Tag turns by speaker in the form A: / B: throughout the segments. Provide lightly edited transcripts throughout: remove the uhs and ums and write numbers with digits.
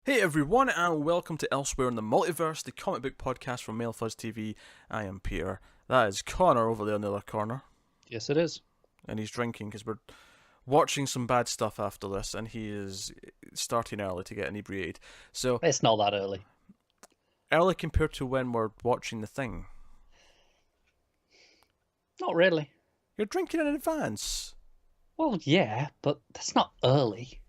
A: Hey everyone, and welcome to Elsewhere in the Multiverse, the comic book podcast from Mail Fuzz TV. I am Peter. That is Connor over there in the other corner.
B: Yes, it is.
A: And he's drinking because we're watching some bad stuff after this, and he is starting early to get inebriated. So
B: It's not that early.
A: early compared to when we're watching the thing.
B: Not really.
A: You're drinking in advance.
B: Well, yeah, but that's not early.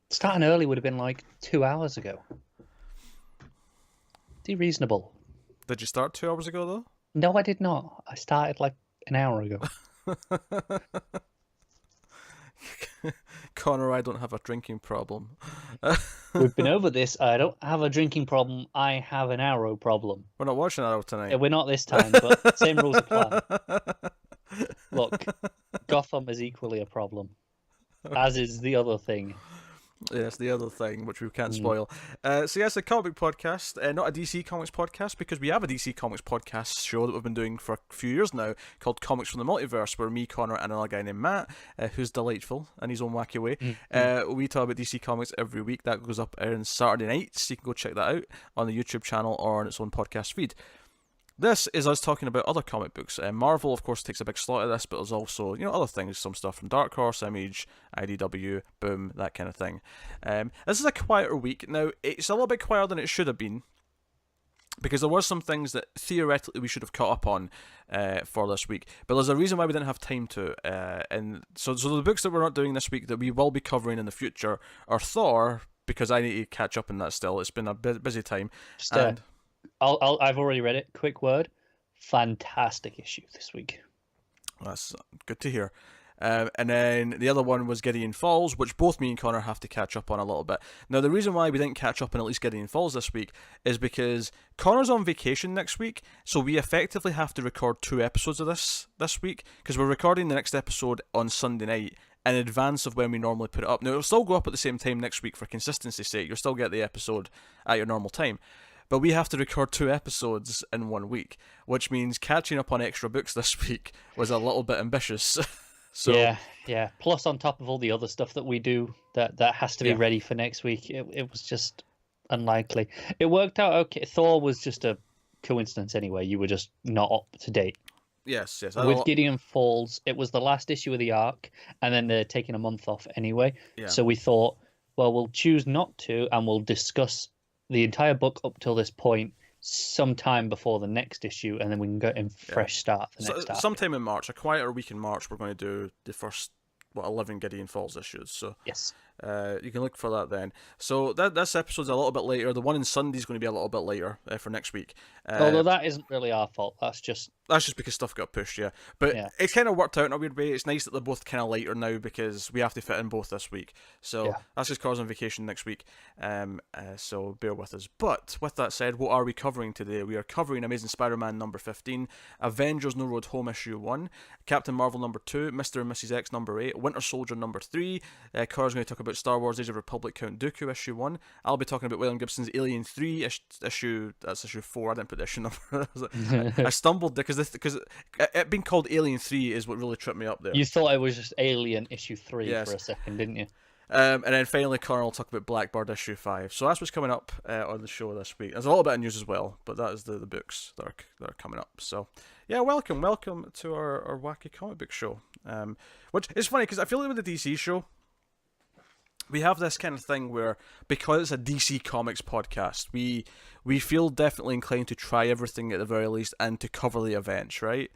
B: Starting early would have been like 2 hours ago. Be reasonable.
A: Did you start 2 hours ago, though?
B: No, I did not. I started like an hour ago.
A: Connor, I don't have a drinking problem.
B: We've been over this. I don't have a drinking problem. I have an arrow problem.
A: We're not watching Arrow tonight.
B: Yeah, we're not this time, but same rules apply. Look, Gotham is equally a problem, as is the other thing.
A: Yes, the other thing, which we can't spoil. So yes, a comic book podcast, not a DC Comics podcast, because we have a DC Comics podcast show that we've been doing for a few years now, called Comics from the Multiverse, where me, Connor, and another guy named Matt, who's delightful in his own wacky way, we talk about DC Comics every week. That goes up on Saturday nights. You can go check that out on the YouTube channel or on its own podcast feed. This is us talking about other comic books. Marvel, of course, takes a big slot of this, but there's also, other things, some stuff from Dark Horse, Image, IDW, Boom, that kind of thing. This is a quieter week. Now, it's a little bit quieter than it should have been, because there were some things that theoretically we should have caught up on for this week. But there's a reason why we didn't have time to. And so the books that we're not doing this week that we will be covering in the future are Thor, because I need to catch up in that still. It's been a busy time.
B: I've already read it. Quick word. Fantastic issue this week.
A: That's good to hear. And then the other one was Gideon Falls, which both me and Connor have to catch up on a little bit. Now, the reason why we didn't catch up on at least Gideon Falls this week is because Connor's on vacation next week, so we effectively have to record 2 episodes of this week, because we're recording the next episode on Sunday night in advance of when we normally put it up. Now, it'll still go up at the same time next week for consistency's sake. You'll still get the episode at your normal time. But we have to record 2 episodes in 1 week, which means catching up on extra books this week was a little bit ambitious. So
B: Yeah. Plus, on top of all the other stuff that we do, that has to be ready for next week. It was just unlikely. It worked out okay. Thor was just a coincidence anyway. You were just not up to date.
A: Yes.
B: With Gideon Falls, it was the last issue of the arc, and then they're taking a month off anyway.
A: Yeah.
B: So we thought, well, we'll choose not to, and we'll discuss the entire book up till this point sometime before the next issue, and then we can go in fresh start the next arc.
A: Sometime in March, a quieter week in March, we're going to do the first 11 Gideon Falls issues. So
B: yes,
A: you can look for that then. So this episode's a little bit later. The one in Sunday's going to be a little bit later for next week.
B: Although that isn't really our fault. That's just
A: because stuff got pushed, yeah. But it kind of worked out in a weird way. It's nice that they're both kind of later now, because we have to fit in both this week. So that's just cause on vacation next week. So bear with us. But with that said, what are we covering today? We are covering Amazing Spider-Man number 15, Avengers No Road Home issue 1, Captain Marvel number 2, Mr. and Mrs. X number 8, Winter Soldier number 3. Cara's going to talk about Star Wars Age of Republic Count Dooku issue 1. I'll be talking about William Gibson's Alien 3 issue. That's issue 4. I didn't put the issue number. I stumbled because it being called Alien 3 is what really tripped me up there.
B: You thought it was just Alien issue 3 for a second, didn't you?
A: And then finally, Connor will talk about Blackbird issue 5. So that's what's coming up on the show this week. There's a little bit of news as well, but that is the books that are coming up. So yeah, welcome to our wacky comic book show. Which is funny, because I feel like with the DC show, we have this kind of thing where, because it's a DC Comics podcast, we feel definitely inclined to try everything at the very least and to cover the events, right?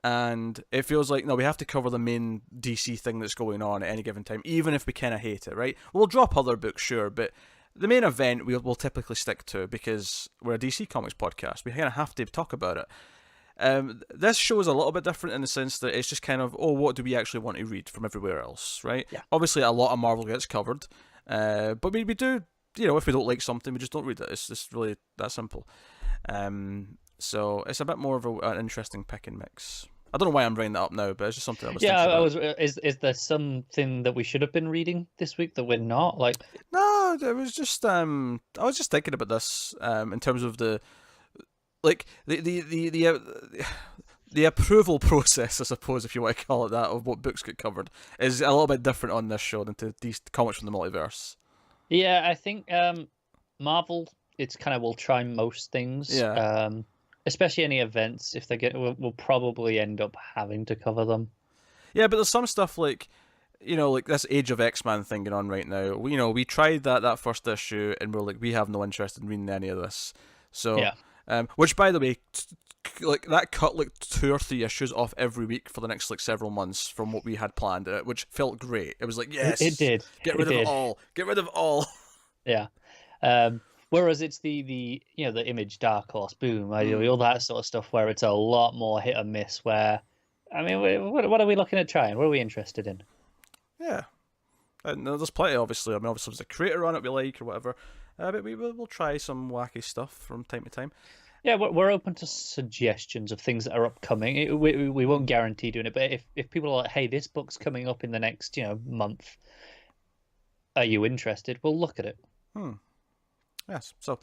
A: And it feels like, no, we have to cover the main DC thing that's going on at any given time, even if we kind of hate it, right? We'll drop other books, sure, but the main event we'll typically stick to, because we're a DC Comics podcast. We kind of have to talk about it. This show is a little bit different in the sense that it's just kind of, what do we actually want to read from everywhere else, right?
B: Yeah.
A: Obviously, a lot of Marvel gets covered, but we do, if we don't like something, we just don't read it. It's just really that simple. So it's a bit more of an interesting pick and mix. I don't know why I'm bringing that up now, but it's just something I was thinking about.
B: Is there something that we should have been reading this week that we're not?
A: No, it was just I was just thinking about this in terms of the approval process, I suppose, if you want to call it that, of what books get covered is a little bit different on this show than to these comics from the multiverse.
B: Yeah, I think Marvel, it's kind of will try most things.
A: Yeah.
B: Especially any events. If they get, we'll probably end up having to cover them.
A: Yeah, but there's some stuff like, like this Age of X-Man thing going on right now. We tried that first issue, and we're like, we have no interest in reading any of this. So,
B: Yeah.
A: Which, by the way, like that cut like 2 or 3 issues off every week for the next like several months from what we had planned, which felt great. It was like, yes,
B: It did.
A: Get rid of all. Get rid of all.
B: Yeah. Whereas it's the the Image Dark Horse, boom, all that sort of stuff where it's a lot more hit and miss. Where, I mean, what are we looking at trying? What are we interested in?
A: Yeah. And there's plenty, obviously. I mean, obviously, there's a creator on it we like or whatever. But we'll try some wacky stuff from time to time.
B: Yeah, we're open to suggestions of things that are upcoming. We won't guarantee doing it, but if people are like, hey, this book's coming up in the next month, are you interested? We'll look at it.
A: Yes. So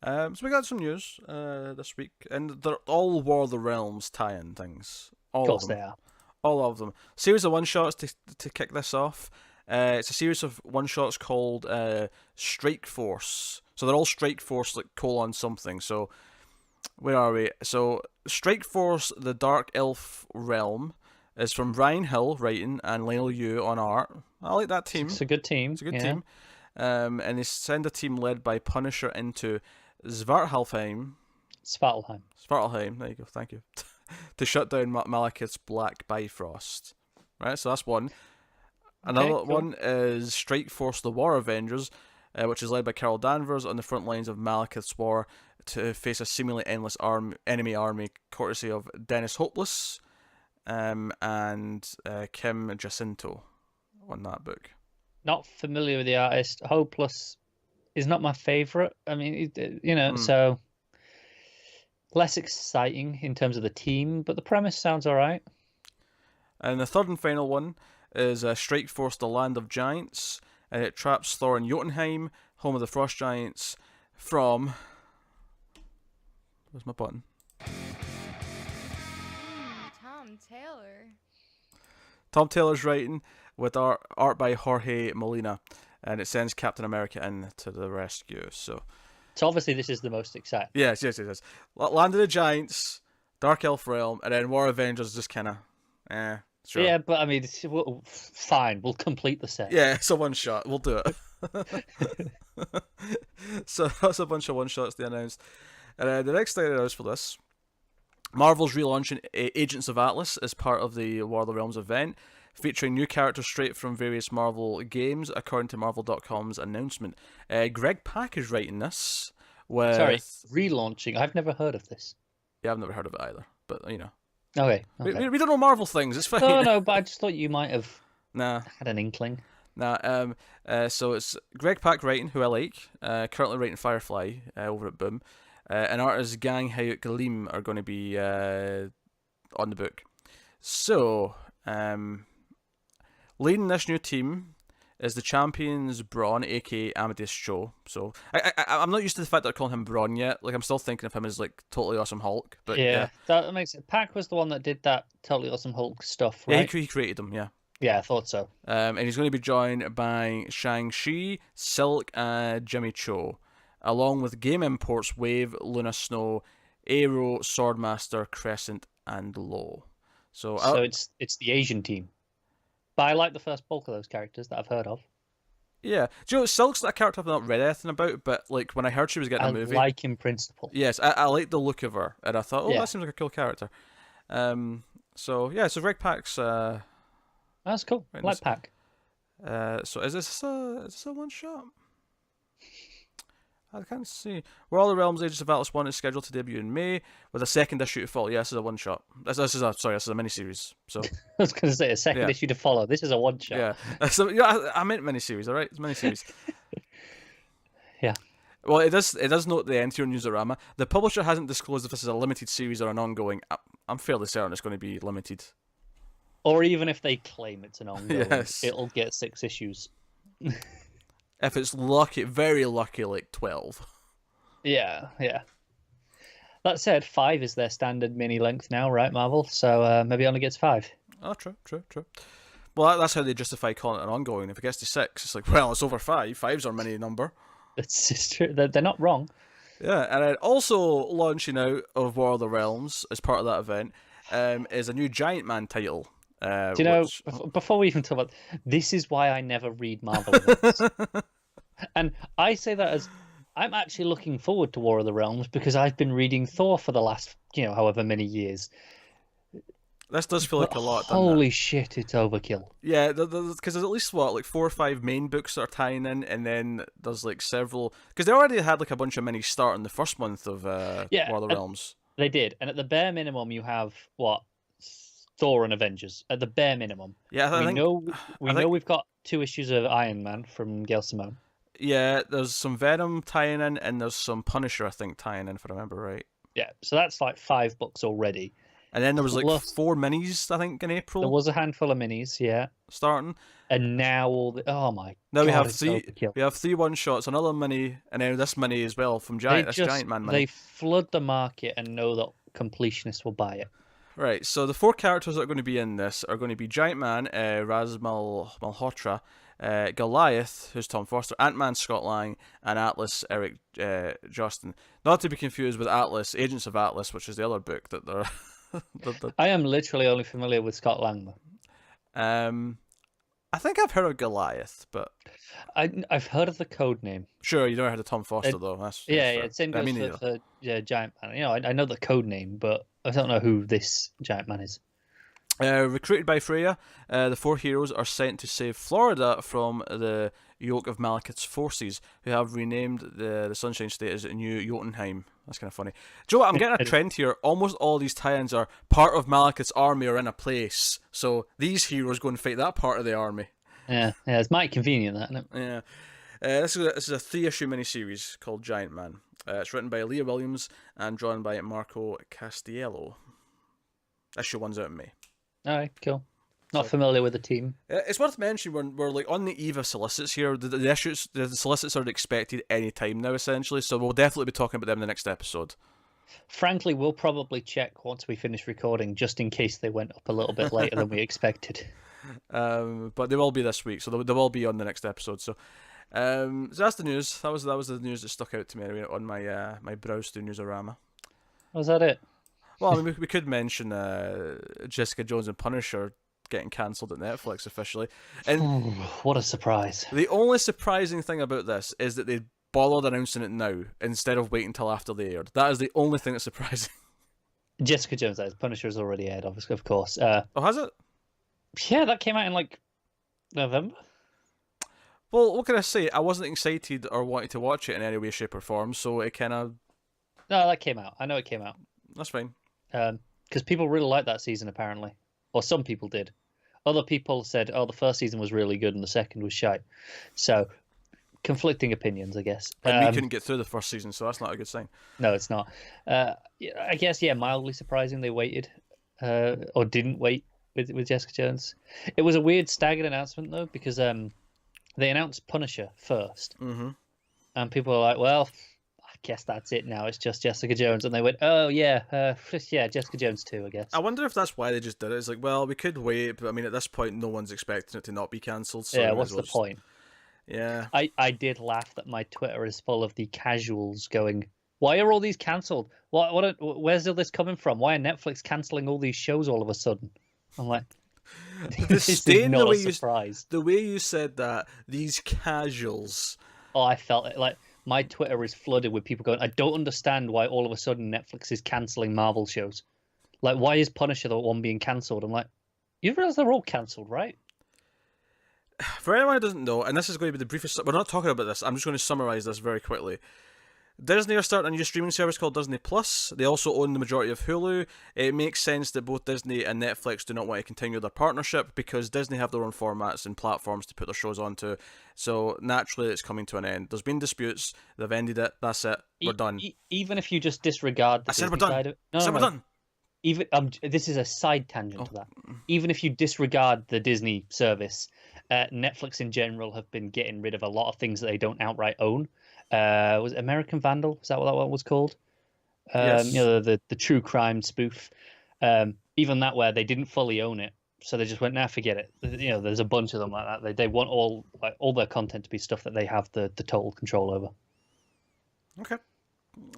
A: we got some news this week, and they're all War of the Realms tie-in things. All
B: of course
A: of them.
B: They are.
A: All of them. Series of one-shots to kick this off. It's a series of one-shots called Strike Force. So they're all Strike Force, like, : something. So, where are we? So, Strike Force, The Dark Elf Realm, is from Ryan Hill writing and Lionel Yu on art. I like that team.
B: It's a good team.
A: It's a good team. And they send a team led by Punisher into Svartalheim. There you go, thank you. To shut down Malekith's Black Bifrost. Right, so that's one. Another one is Strike Force: The War Avengers, which is led by Carol Danvers on the front lines of Malekith's war to face a seemingly endless enemy army, courtesy of Dennis Hopeless and Kim Jacinto on that book.
B: Not familiar with the artist. Hopeless is not my favourite. I mean, so less exciting in terms of the team, but the premise sounds all right.
A: And the third and final one is Strike Force: The Land of Giants, and it traps Thor in Jotunheim, home of the Frost Giants, from... Where's my button? Tom Taylor's writing, with art by Jorge Molina, and it sends Captain America in to the rescue. So
B: obviously this is the most exciting.
A: Yes. Land of the Giants, Dark Elf Realm, and then War Avengers just kind of... Sure.
B: Yeah, but I mean, fine. We'll complete the set.
A: Yeah, it's a one-shot. We'll do it. So that's a bunch of one-shots they announced. And the next thing I announced for this, Marvel's relaunching Agents of Atlas as part of the War of the Realms event, featuring new characters straight from various Marvel games, according to Marvel.com's announcement. Greg Pak is writing this.
B: Sorry, relaunching. I've never heard of this.
A: Yeah, I've never heard of it either, but
B: Okay.
A: We don't know Marvel things. It's fine.
B: No, but I just thought you might have had an inkling.
A: So it's Greg Pak writing, who I like. Currently writing Firefly over at Boom. And artist Gang Hayek Lim are going to be on the book. So, leading this new team is the Champions Brawn, aka Amadeus Cho. So I'm not used to the fact that I'm calling him Brawn yet. Like, I'm still thinking of him as like Totally Awesome Hulk. But yeah.
B: That makes it. Pak was the one that did that Totally Awesome Hulk stuff, right?
A: Yeah, he created them. Yeah.
B: Yeah, I thought so.
A: And he's going to be joined by Shang-Chi, Silk, and Jimmy Cho, along with game imports Wave, Luna Snow, Aero, Swordmaster, Crescent, and Low. So
B: it's the Asian team. But I like the first bulk of those characters that I've heard of.
A: Yeah. Do you know, Silk's that character I've not read anything about, but like when I heard she was getting a movie...
B: I like in principle.
A: Yes, I like the look of her, and I thought, that seems like a cool character. So Greg Pak's...
B: That's cool. I like Pak.
A: So is this a one-shot? I can't see. War of the Realms Agents of Atlas 1 is scheduled to debut in May, with a second issue to follow. Yeah, this is a one-shot. This is a miniseries. So
B: I was going to say a second issue to follow. This is a one-shot.
A: Yeah. So I meant miniseries. All right, it's miniseries.
B: Yeah.
A: Well, it does note the end here on Newsarama. The publisher hasn't disclosed if this is a limited series or an ongoing. I'm fairly certain it's going to be limited.
B: Or even if they claim it's an ongoing,
A: yes.
B: It'll get 6 issues.
A: If it's lucky, very lucky, like 12.
B: Yeah. That said, 5 is their standard mini length now, right, Marvel? So maybe it only gets 5.
A: Oh, true. Well, that's how they justify calling it an ongoing. If it gets to 6, it's like, well, it's over 5. 5's our mini number.
B: It's just true. They're not wrong.
A: Yeah, and then also launching out of War of the Realms as part of that event is a new Giant Man title.
B: Do you know, before we even talk about this, is why I never read Marvel events. And I say that as I'm actually looking forward to War of the Realms because I've been reading Thor for the last, however many years.
A: This does feel like a lot.
B: Holy shit, it's overkill.
A: Yeah, because there's at least 4 or 5 main books that are tying in, and then there's like several. Because they already had like a bunch of minis start in the first month of War of the Realms.
B: They did, and at the bare minimum, you have what? Thor and Avengers at the bare minimum.
A: Yeah,
B: we know we've got 2 issues of Iron Man from Gail Simone.
A: Yeah, there's some Venom tying in, and there's some Punisher, I think, tying in, if I remember right.
B: Yeah, so that's like 5 books already.
A: And then there was like 4 minis, I think, in April.
B: There was a handful of minis, yeah,
A: starting.
B: And now oh my
A: now
B: god,
A: we have 3. We have 3 1-shots, another mini, and then this mini as well from Giant Man mini.
B: They flood the market and know that completionists will buy it.
A: Right, so the 4 characters that are going to be in this are going to be Giant Man, Raz Malhotra, Goliath, who's Tom Foster, Ant-Man, Scott Lang, and Atlas, Eric Justin. Not to be confused with Atlas, Agents of Atlas, which is the other book that they're...
B: I am literally only familiar with Scott Lang, though.
A: I think I've heard of Goliath, but...
B: I've heard of the code name.
A: Sure, you never heard of Tom Foster, though. That's
B: same goes for Giant Man. I know the code name, but I don't know who this Giant Man is.
A: Recruited by Freya, the 4 heroes are sent to save Florida from the yoke of Malekith's forces, who have renamed the Sunshine State as New Jotunheim. That's kind of funny. Do you know what? I'm getting a trend here. Almost all these tie-ins are part of Malekith's army or in a place. So these heroes go and fight that part of the army.
B: Yeah, it's mighty convenient, that, isn't it?
A: Yeah. This is a 3-issue miniseries called Giant Man. It's written by Leah Williams and drawn by Marco Castiello. Issue 1's out in May.
B: All right, cool. Not familiar with the team.
A: It's worth mentioning we're like on the eve of solicits here. The issues, the solicits are expected any time now, essentially. So we'll definitely be talking about them in the next episode.
B: Frankly, we'll probably check once we finish recording, just in case they went up a little bit later than we expected.
A: But they will be this week, so they will be on the next episode. So that's the news. That was the news that stuck out to me anyway on my my browse through Newsarama.
B: Was that it?
A: Well, I mean, we could mention Jessica Jones and Punisher getting cancelled at Netflix officially. And
B: what a surprise.
A: The only surprising thing about this is that they bothered announcing it now instead of waiting until after they aired. That is the only thing that's surprising.
B: Jessica Jones, Punisher's already aired, obviously, of course.
A: Oh, has it?
B: Yeah, that came out in like November.
A: Well, what can I say? I wasn't excited or wanted to watch it in any way, shape, or form, so it kind of...
B: No, that came out. I know it came out.
A: That's fine.
B: Because people really liked that season, apparently. Or some people did. Other people said, the first season was really good and the second was shite. So, conflicting opinions, I guess.
A: And we couldn't get through the first season, so that's not a good sign.
B: No, it's not. I guess, mildly surprising they waited. Or didn't wait with Jessica Jones. It was a weird staggered announcement, though, because they announced Punisher first.
A: Mm-hmm.
B: And people were like, well... I guess that's it now. It's just Jessica Jones, and they went, "Oh yeah, Jessica Jones too." I guess.
A: I wonder if that's why they just did it. It's like, well, we could wait, but I mean, at this point, no one's expecting it to not be cancelled. So
B: yeah, what's the point?
A: Yeah,
B: I did laugh that my Twitter is full of the casuals going, "Why are all these cancelled? Where's all this coming from? Why are Netflix cancelling all these shows all of a sudden?" I'm like, this is not a surprise.
A: The way you said that, these casuals.
B: Oh, I felt it like. My Twitter is flooded with people going, I don't understand why all of a sudden Netflix is cancelling Marvel shows. Like, why is Punisher the one being cancelled? I'm like, you realize they're all cancelled, right?
A: For anyone who doesn't know, and this is going to be the briefest... We're not talking about this. I'm just going to summarise this very quickly. Disney are starting a new streaming service called Disney Plus. They also own the majority of Hulu. It makes sense that both Disney and Netflix do not want to continue their partnership because Disney have their own formats and platforms to put their shows onto. So naturally, it's coming to an end. There's been disputes. They've ended it. That's it. We're done.
B: Even if you just disregard the
A: I said we're done.
B: Side of it,
A: I said we're done.
B: Even this is a side tangent to that. Even if you disregard the Disney service, Netflix in general have been getting rid of a lot of things that they don't outright own. Was it American Vandal? Is that what that one was called?
A: Yes.
B: The true crime spoof. Even that where they didn't fully own it So they just went, nah, forget it. There's a bunch of them like that. They want all their content to be stuff that they have the total control over.
A: Okay.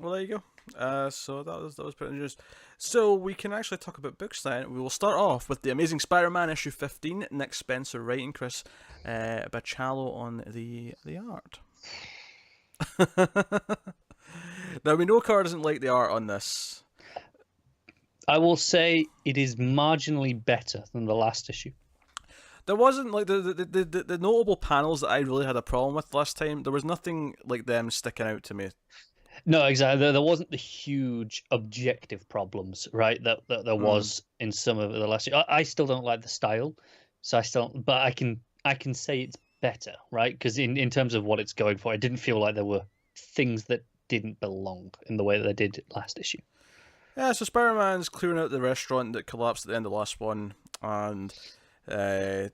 A: Well, there you go. So that was pretty interesting. So we can actually talk about books then. We will start off with the Amazing Spider-Man issue 15. Nick Spencer writing, Chris Bachalo on the art. Now we know Carr doesn't like the art on this.
B: I will say it is marginally better than the last issue.
A: There wasn't like the notable panels that I really had a problem with last time. There was nothing like them sticking out to me.
B: No, exactly. There wasn't the huge objective problems, right? That there was in some of the last. I still don't like the style, so but I can say it's better, right? Because in terms of what it's going for, I didn't feel like there were things that didn't belong in the way that they did last issue.
A: Yeah, so Spider-Man's clearing out the restaurant that collapsed at the end of the last one, and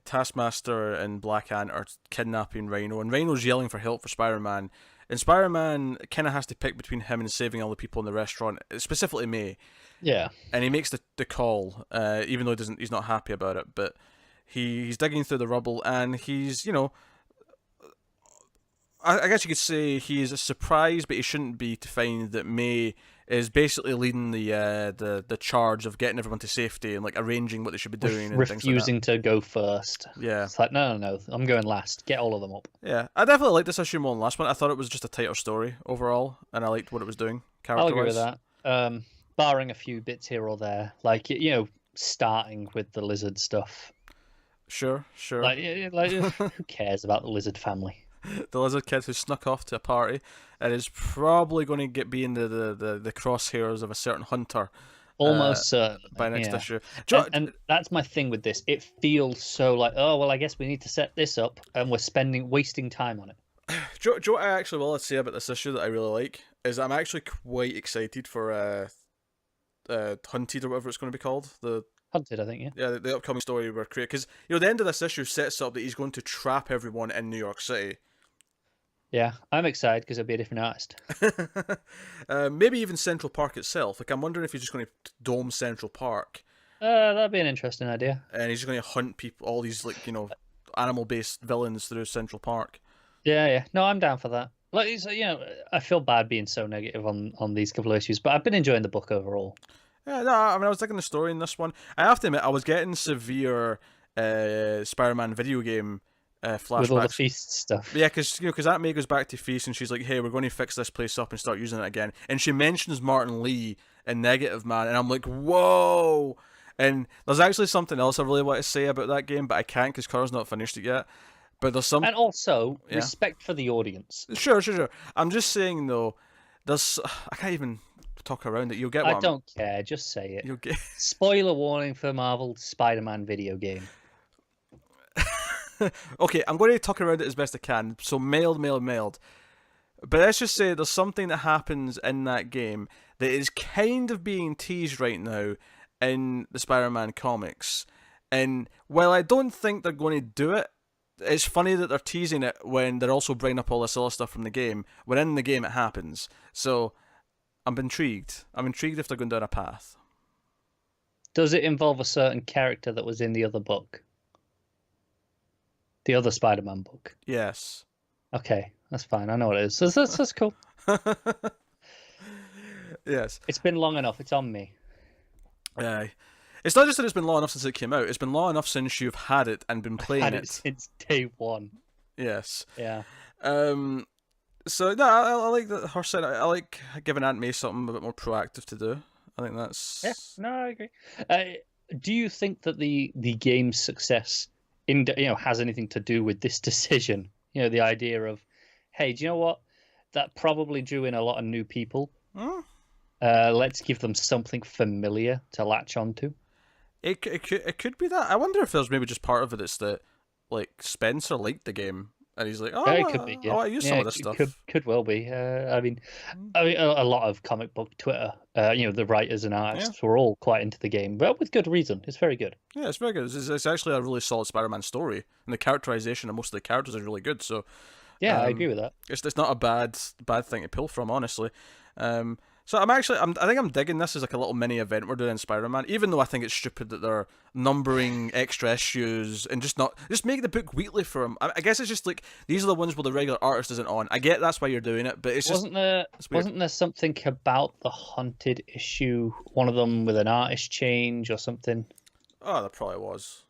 A: Taskmaster and Black Ant are kidnapping Rhino, and Rhino's yelling for help for Spider-Man. And Spider-Man kind of has to pick between him and saving all the people in the restaurant, specifically May.
B: Yeah.
A: And he makes the call, even though he's not happy about it. But he's digging through the rubble, and he's, I guess you could say he is surprised, but he shouldn't be, to find that May is basically leading the charge of getting everyone to safety and like arranging what they should be doing and
B: refusing
A: things like
B: to go first.
A: Yeah,
B: it's like no, I'm going last. Get all of them up.
A: Yeah, I definitely liked this issue more than last one. I thought it was just a tighter story overall, and I liked what it was doing character-wise.
B: I'll agree with that. Barring a few bits here or there, like starting with the lizard stuff.
A: Sure.
B: Like who cares about the lizard family?
A: The lizard kid who snuck off to a party and is probably going to be in the crosshairs of a certain hunter.
B: Almost certain.
A: By next issue.
B: And that's my thing with this. It feels so like, oh, well, I guess we need to set this up and we're wasting time on it.
A: Do you what I actually will say about this issue that I really like? Is I'm actually quite excited for Hunted or whatever it's going to be called.
B: Hunted, I think, yeah.
A: Yeah, the upcoming story we're creating. Because, the end of this issue sets up that he's going to trap everyone in New York City.
B: Yeah, I'm excited because it'll be a different artist.
A: Maybe even Central Park itself. Like, I'm wondering if he's just going to dome Central Park.
B: That'd be an interesting idea.
A: And he's just going to hunt people, all these, animal-based villains through Central Park.
B: Yeah. No, I'm down for that. Like, I feel bad being so negative on these couple of issues, but I've been enjoying the book overall.
A: Yeah, no, I was digging the story in this one. I have to admit, I was getting severe Spider-Man video game flashbacks.
B: With all the Feast stuff.
A: Yeah, because Aunt May goes back to Feast and she's like, hey, we're going to fix this place up and start using it again. And she mentions Martin Lee in Negative Man, and I'm like, whoa! And there's actually something else I really want to say about that game, but I can't because Carl's not finished it yet. But there's some...
B: And also, respect for the audience.
A: Sure. I'm just saying, though, I can't even talk around it. You'll get what
B: I don't care. Just say it.
A: You'll get...
B: Spoiler warning for Marvel Spider-Man video game.
A: Okay, I'm going to talk around it as best I can. So mailed. But let's just say there's something that happens in that game that is kind of being teased right now in the Spider-Man comics. And while I don't think they're going to do it, it's funny that they're teasing it when they're also bringing up all this other stuff from the game. When in the game it happens. So I'm intrigued. I'm intrigued if they're going down a path.
B: Does it involve a certain character that was in the other book? The other Spider-Man book?
A: Yes.
B: Okay, that's fine. I know what it is. That's cool.
A: Yes.
B: It's been long enough. It's on me.
A: It's not just that it's been long enough since it came out. It's been long enough since you've had it and been playing
B: I've had it since day one.
A: Yes.
B: Yeah.
A: So no, I like that her side. I like giving Aunt May something a bit more proactive to do. I think that's.
B: Yeah. No, I agree. Do you think that the game's success has anything to do with this decision? The idea of, hey, do you know what? That probably drew in a lot of new people. Let's give them something familiar to latch onto.
A: It could be that. I wonder if there's maybe just part of it. It's that Spencer liked the game and he's like,
B: it could be. Yeah.
A: I use some of this stuff.
B: Could well be. I mean, a lot of comic book Twitter, the writers and artists were all quite into the game, but with good reason. It's very good.
A: Yeah, it's very good. It's actually a really solid Spider-Man story, and the characterization of most of the characters is really good. So,
B: yeah, I agree with that.
A: It's not a bad thing to pull from, honestly. So I think I'm digging this as like a little mini event we're doing in Spider-Man, even though I think it's stupid that they're numbering extra issues and just make the book weekly for them. I guess it's just like these are the ones where the regular artist isn't on. I get that's why you're doing it, but
B: wasn't there something about the Hunted issue? One of them with an artist change or something.
A: Oh, there probably was.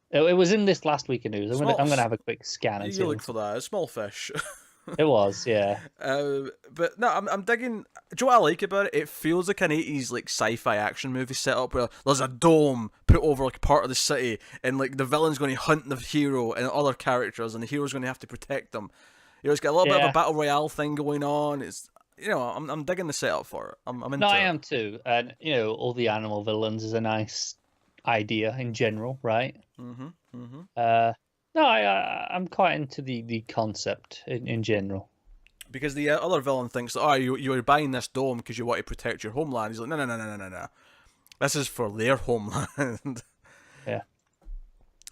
B: It was in this last week of news. I'm gonna have a quick scan and see.
A: You look for that. It's small fish.
B: It was, yeah.
A: But no, I'm digging. Do you know what I like about it? It feels like an 80s like sci-fi action movie setup where there's a dome put over like part of the city, and like the villain's going to hunt the hero and other characters, and the hero's going to have to protect them. You know, it's got a little bit of a battle royale thing going on. It's I'm digging the setup for it. I'm into it.
B: I am too, and all the animal villains is a nice idea in general, right? No, I'm quite into the concept in general.
A: Because the other villain thinks that, you were buying this dome because you want to protect your homeland. He's like, no. This is for their homeland.
B: Yeah.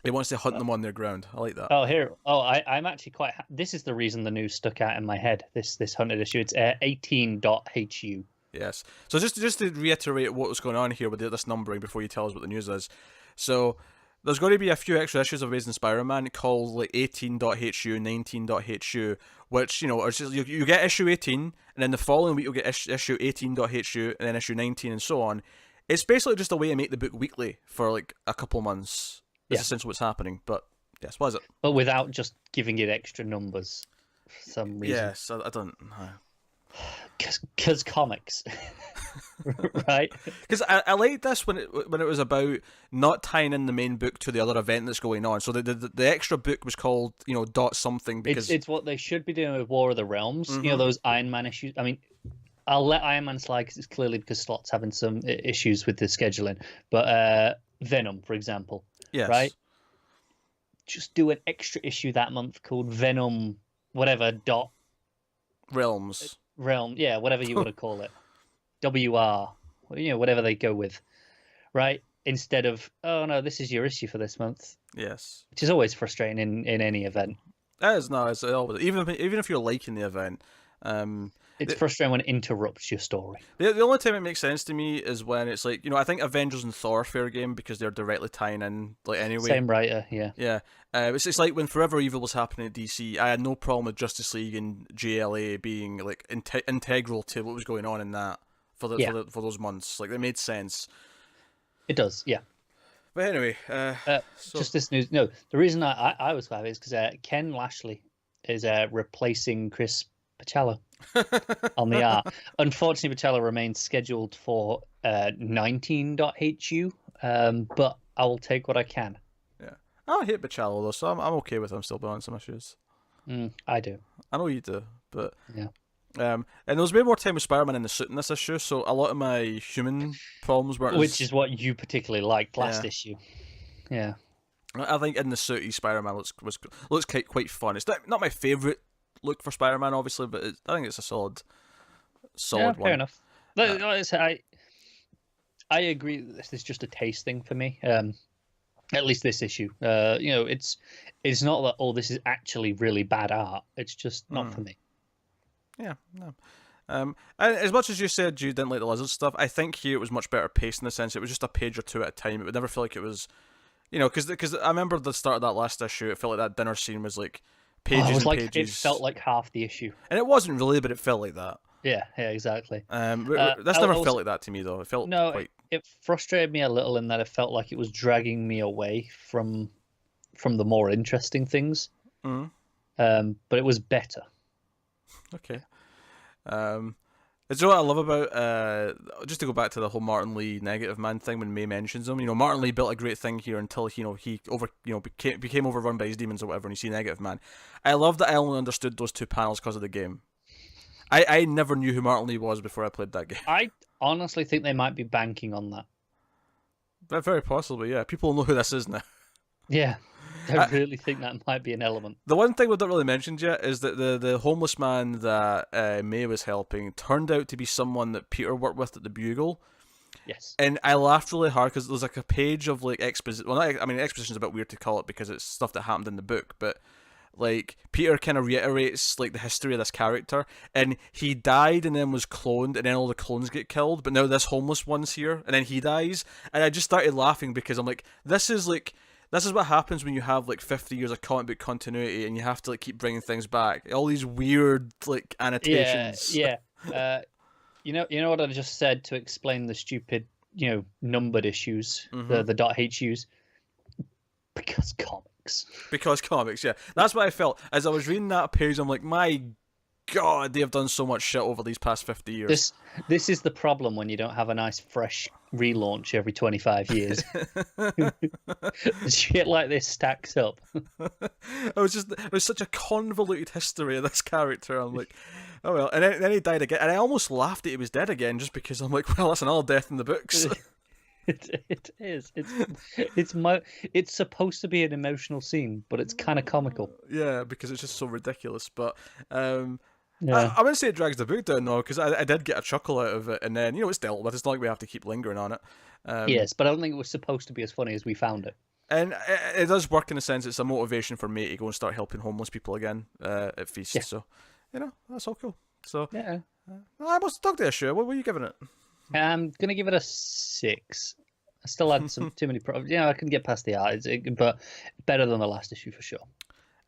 A: He wants to hunt them on their ground. I like that.
B: I'm actually quite... This is the reason the news stuck out in my head, this Hunted issue. It's 18.hu.
A: Yes. So just to reiterate what was going on here with this numbering before you tell us what the news is. So... there's going to be a few extra issues of Amazing Spider-Man called like 18.hu, 19.hu, which, are just, you get issue 18, and then the following week you'll get issue 18.hu, and then issue 19, and so on. It's basically just a way to make the book weekly for like a couple months. That's essentially what's happening, but yes, what is it?
B: But without just giving it extra numbers for some reason.
A: Yes, I don't know.
B: Because comics, right?
A: Because I liked this when it was about not tying in the main book to the other event that's going on. So the extra book was called dot something because
B: it's what they should be doing with War of the Realms. Those Iron Man issues. I mean, I'll let Iron Man slide because it's clearly because Slot's having some issues with the scheduling. But Venom, for example,
A: yes,
B: right? Just do an extra issue that month called Venom, whatever dot Realm, yeah, whatever you want to call it, WR, whatever they go with, right? Instead of, oh no, this is your issue for this month.
A: Yes,
B: which is always frustrating in any event.
A: It is. No, it's always, even if you're liking the event,
B: it's frustrating when it interrupts your story.
A: The only time it makes sense to me is when it's like, I think Avengers and Thor are fair game because they're directly tying in, like, anyway.
B: Same writer, yeah.
A: Yeah. It's like when Forever Evil was happening at DC, I had no problem with Justice League and JLA being, like, integral to what was going on in that for those months. Like, it made sense.
B: It does, yeah.
A: But anyway,
B: just this news. No, the reason I was glad is because Ken Lashley is replacing Chris Bachalo on the art. Unfortunately, Bachalo remains scheduled for 19.hu, but I will take what I can.
A: Yeah, I hate Bachalo though, so I'm okay with him still being on some issues.
B: I do.
A: I know you do, but
B: yeah.
A: And there was way more time with Spider-Man in the suit in this issue, so a lot of my human problems weren't.
B: Which is what you particularly liked last issue. Yeah.
A: I think in the suit, Spider-Man looks quite fun. It's not my favourite look for Spider-Man, obviously, but I think it's a solid one.
B: Fair enough. I agree that this is just a taste thing for me. At least this issue. It's not that, this is actually really bad art. It's just not for me.
A: Yeah, no. And as much as you said you didn't like the lizard stuff, I think here it was much better paced in the sense it was just a page or two at a time. It would never feel like it was, because I remember the start of that last issue, it felt like that dinner scene was like pages and pages.
B: It felt like half the issue.
A: And it wasn't really, but it felt like that.
B: Yeah, exactly.
A: That's never felt like that to me, though. It felt
B: it frustrated me a little in that it felt like it was dragging me away from the more interesting things.
A: Mm-hmm.
B: But it was better.
A: Okay. It's what I love about just to go back to the whole Martin Lee Negative Man thing when May mentions him. Martin Lee built a great thing here until he became overrun by his demons or whatever, and you see Negative Man. I love that I only understood those two panels because of the game. I never knew who Martin Lee was before I played that game.
B: I honestly think they might be banking on that.
A: But very possibly, yeah. People know who this is now.
B: Yeah. I really think that might be an element.
A: The one thing we've not really mentioned yet is that the homeless man that May was helping turned out to be someone that Peter worked with at the Bugle.
B: Yes.
A: And I laughed really hard because there's like a page of like exposition. Well, exposition is a bit weird to call it because it's stuff that happened in the book, but like Peter kind of reiterates like the history of this character, and he died and then was cloned, and then all the clones get killed, but now this homeless one's here, and then he dies, and I just started laughing because I'm like, this is what happens when you have like 50 years of comic book continuity and you have to like keep bringing things back. All these weird like annotations.
B: Yeah. You know what I just said to explain the stupid, numbered issues, the .HUs? Because comics.
A: Because comics, yeah. That's what I felt. As I was reading that page, I'm like, my God, they have done so much shit over these past 50 years.
B: This is the problem when you don't have a nice, fresh relaunch every 25 years. Shit like this stacks up.
A: It was such a convoluted history of this character. I'm like, oh well. And then he died again. And I almost laughed that he was dead again just because I'm like, well, that's another death in the books.
B: It is. It's supposed to be an emotional scene, but it's kind of comical.
A: Yeah, because it's just so ridiculous. But I
B: Yeah.
A: wouldn't say it drags the book down though, because I did get a chuckle out of it, and then it's dealt with. It's not like we have to keep lingering on it.
B: Yes, but I don't think it was supposed to be as funny as we found it.
A: And it does work in the sense it's a motivation for me to go and start helping homeless people again at feasts.
B: Yeah.
A: So that's all cool. So
B: Yeah.
A: I must talk to issue. What were you giving it?
B: I'm gonna give it a 6. I still had too many problems. Yeah, I couldn't get past the art, but better than the last issue for sure.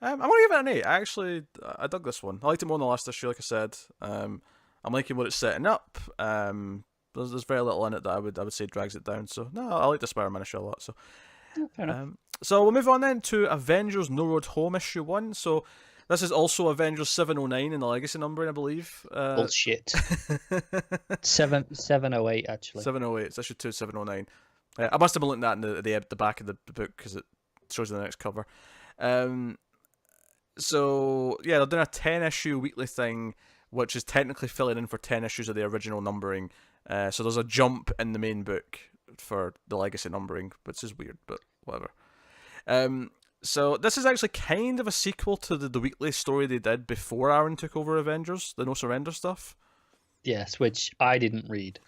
A: I'm gonna give it an 8. Actually, I dug this one. I liked it more than the last issue, like I said. I'm liking what it's setting up. There's very little in it that I would say drags it down. So no, I like the Spider-Man issue a lot. So
B: Fair enough.
A: So we'll move on then to Avengers No Road Home issue 1. So this is also Avengers 709 in the legacy numbering, I believe.
B: Bullshit. 708 actually.
A: 708. It's issue 2, 709. I must have been looking at that in the back of the book because it shows the next cover. So yeah, they're doing a 10-issue weekly thing, which is technically filling in for 10 issues of the original numbering. So there's a jump in the main book for the legacy numbering, which is weird, but whatever. So this is actually kind of a sequel to the weekly story they did before Aaron took over Avengers, the No Surrender stuff.
B: Yes, which I didn't read.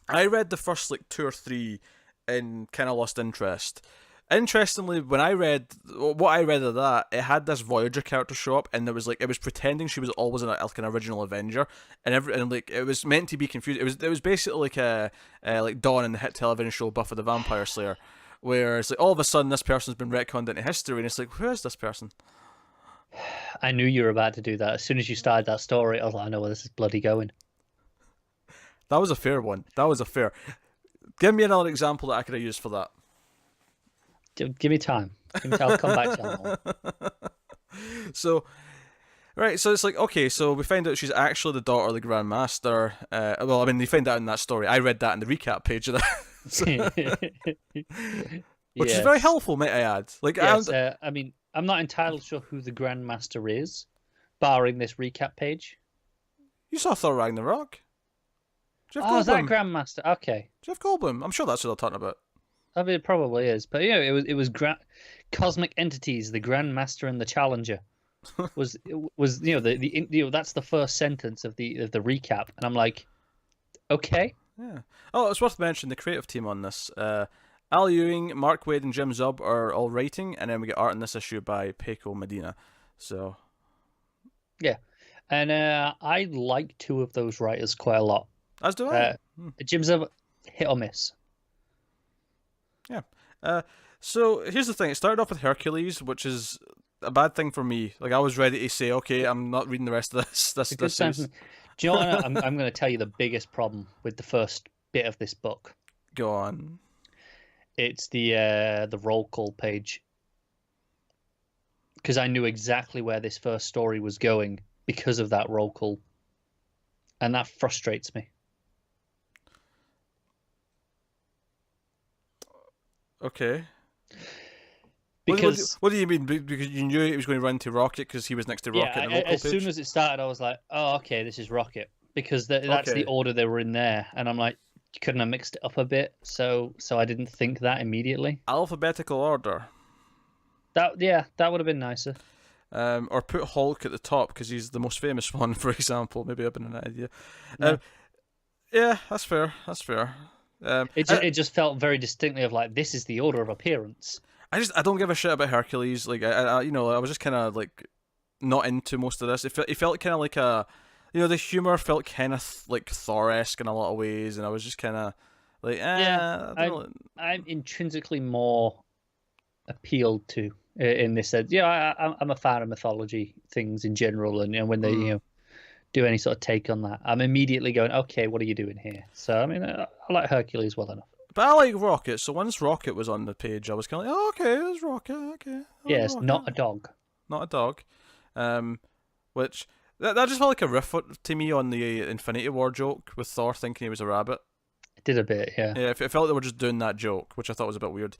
A: I read the first 2 or 3 and kind of lost interest. Interestingly, when I read of that, it had this Voyager character show up, and it was pretending she was always an original Avenger, and it was meant to be confused. It was basically like Dawn in the hit television show Buffy the Vampire Slayer, where it's like all of a sudden this person's been retconned into history, and it's like, who is this person?
B: I knew you were about to do that. As soon as you started that story, I was like, I know where this is bloody going.
A: That was a fair one. Give me another example that I could have used for that.
B: Give me time. I'll come back to that.
A: So it's like, okay, so we find out she's actually the daughter of the Grand Master. Well, I mean, you find out in that story. I read that in the recap page of that. Which is very helpful, might I add.
B: Yes, I mean, I'm not entirely sure who the Grand Master is, barring this recap page.
A: You saw Thor Ragnarok.
B: Is that Grand Master? Okay.
A: Jeff Goldblum. I'm sure that's what they're talking about.
B: I mean, it probably is, but it was cosmic entities, the Grand Master and the Challenger. was that's the first sentence of the recap, and I'm like, okay.
A: Yeah. Oh, it's worth mentioning the creative team on this. Al Ewing, Mark Waid, and Jim Zub are all writing, and then we get art in this issue by Paco Medina. So,
B: yeah, and I like 2 of those writers quite a lot.
A: As do I.
B: Jim Zub, hit or miss.
A: Yeah. So here's the thing. It started off with Hercules, which is a bad thing for me. Like, I was ready to say, okay, I'm not reading the rest of this. This series.
B: Do you know what? I'm going to tell you the biggest problem with the first bit of this book.
A: Go on.
B: It's the roll call page, because I knew exactly where this first story was going because of that roll call, and that frustrates me.
A: Okay.
B: Because
A: what do you mean? Because you knew he was going to run to Rocket because he was next to Rocket.
B: Yeah, as soon as it started, I was like, "Oh, okay, this is Rocket," because that's the order they were in there, and I'm like, couldn't I mixed it up a bit? So I didn't think that immediately.
A: Alphabetical order.
B: That would have been nicer.
A: Or put Hulk at the top because he's the most famous one, for example. Maybe I've been an idea. Yeah, that's fair.
B: It just felt very distinctly of like, this is the order of appearance.
A: I don't give a shit about Hercules. Like I I was just kind of like not into most of this. It felt kind of like a, the humor felt kind of like Thor-esque in a lot of ways, and I was just kind of like,
B: I'm intrinsically more appealed to in this sense. I'm a fan of mythology things in general, and when they do any sort of take on that, I'm immediately going, okay, what are you doing here? So I mean, I like Hercules well enough.
A: But I like Rocket, so once Rocket was on the page, I was kind of like, oh, okay, there's Rocket, okay.
B: Yes, not a dog.
A: Not a dog. Which, that just felt like a riff to me on the Infinity War joke with Thor thinking he was a rabbit.
B: It did a bit, yeah.
A: Yeah, it felt they were just doing that joke, which I thought was a bit weird.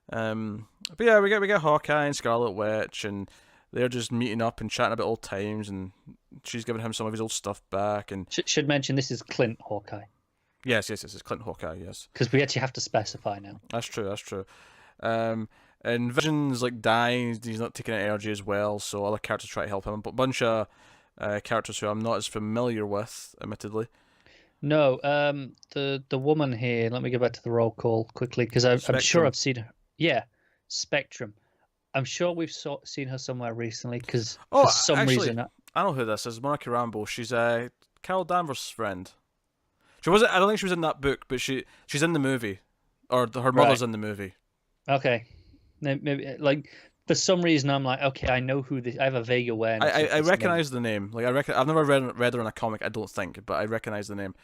A: But yeah, we get Hawkeye and Scarlet Witch, and they're just meeting up and chatting about old times, and she's giving him some of his old stuff back. And
B: should mention this is Clint Hawkeye.
A: Yes, it's Clint Hawkeye, yes.
B: Because we actually have to specify now.
A: That's true. And Vision's like dying, he's not taking any energy as well, so other characters try to help him. But a bunch of characters who I'm not as familiar with, admittedly.
B: No, the woman here, let me go back to the roll call quickly, because I'm sure I've seen her. Yeah, Spectrum. I'm sure we've seen her somewhere recently, because for some reason...
A: I know who this is, Monica Rambeau. She's Carol Danvers' friend. She wasn't. I don't think she was in that book, but she's in the movie, or her mother's in the movie.
B: Okay, maybe like for some reason I'm like, okay, I know who this. I have a vague awareness.
A: I recognize the name. Like I've never read her in a comic. I don't think, but I recognize the name.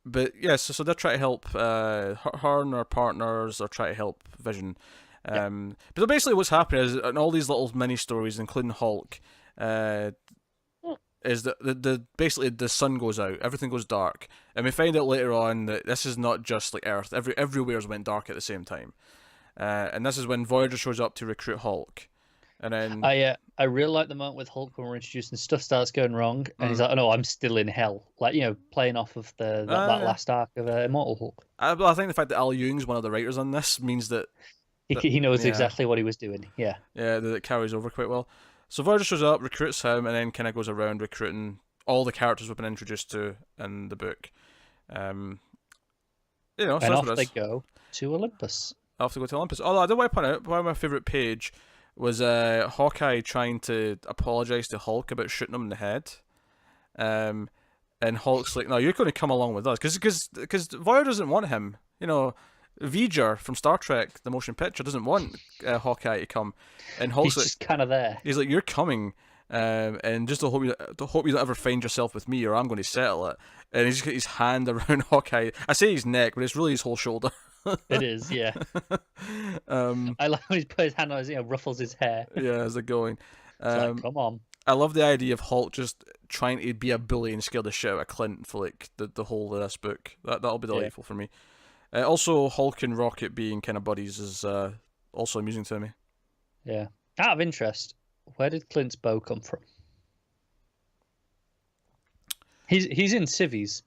A: But yeah, so they're trying to help her and her partners are trying to help Vision. But basically what's happening is in all these little mini stories, including Hulk, is that the basically the sun goes out, everything goes dark, and we find out later on that this is not just like Earth. Everywhere's went dark at the same time, and this is when Voyager shows up to recruit Hulk, and then
B: I really like the moment with Hulk when we're introduced and stuff starts going wrong, and he's like, "Oh no, I'm still in hell," like playing off of that last arc of Immortal Hulk.
A: I think the fact that Al Ewing's one of the writers on this means that
B: he knows exactly what he was doing. Yeah,
A: that it carries over quite well. So Voyager shows up, recruits him, and then kind of goes around recruiting all the characters we've been introduced to in the book.
B: And off they go to Olympus.
A: Off to go to Olympus. Although I did want to point out, one of my favourite page was Hawkeye trying to apologise to Hulk about shooting him in the head. And Hulk's like, no, you're going to come along with us. Because Voyager doesn't want him. V'ger from Star Trek, the motion picture, doesn't want Hawkeye to come, and Hulk's
B: just kind of there.
A: He's like, "You're coming, and just to hope you don't ever find yourself with me, or I'm going to settle it." And he's got his hand around Hawkeye. I say his neck, but it's really his whole shoulder.
B: It is, yeah. I like when he put his hand on his, ruffles his hair.
A: Yeah, as they're going.
B: Like, come on.
A: I love the idea of Hulk just trying to be a bully and scare the shit out of Clint for like the whole of this book. That'll be delightful for me. Also, Hulk and Rocket being kind of buddies is also amusing to me.
B: Yeah. Out of interest, where did Clint's bow come from? He's in civvies.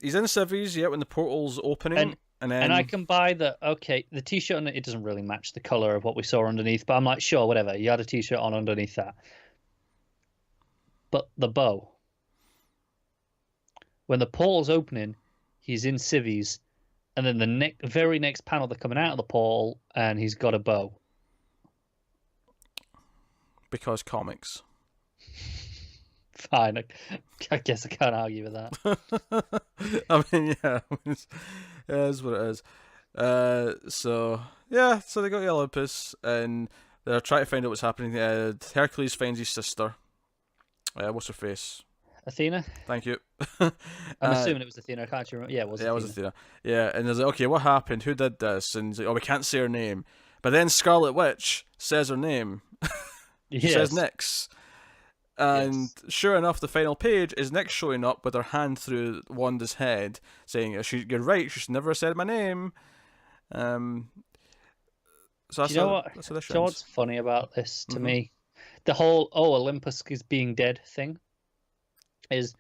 A: He's in civvies, yeah, when the portal's opening. And
B: I can buy the t-shirt, it doesn't really match the colour of what we saw underneath, but I'm like, sure, whatever. You had a t-shirt on underneath that. But the bow. When the portal's opening, he's in civvies, and then the very next panel they're coming out of the portal, and he's got a bow.
A: Because comics.
B: Fine, I guess I can't argue with that.
A: I mean, yeah, it is what it is. So they go to Olympus, and they're trying to find out what's happening. Hercules finds his sister. What's her face?
B: Athena?
A: Thank you.
B: I'm assuming it was Athena. I can't remember. Yeah, it was Athena.
A: Yeah, it was Athena. Yeah, and there's like, okay, what happened? Who did this? And he's like, oh, we can't say her name. But then Scarlet Witch says her name. She says Nyx. And sure enough, the final page is Nyx showing up with her hand through Wanda's head, saying, "You're right. She should never have said my name." So that's
B: what's funny about this to me? The whole Olympus is being dead thing is,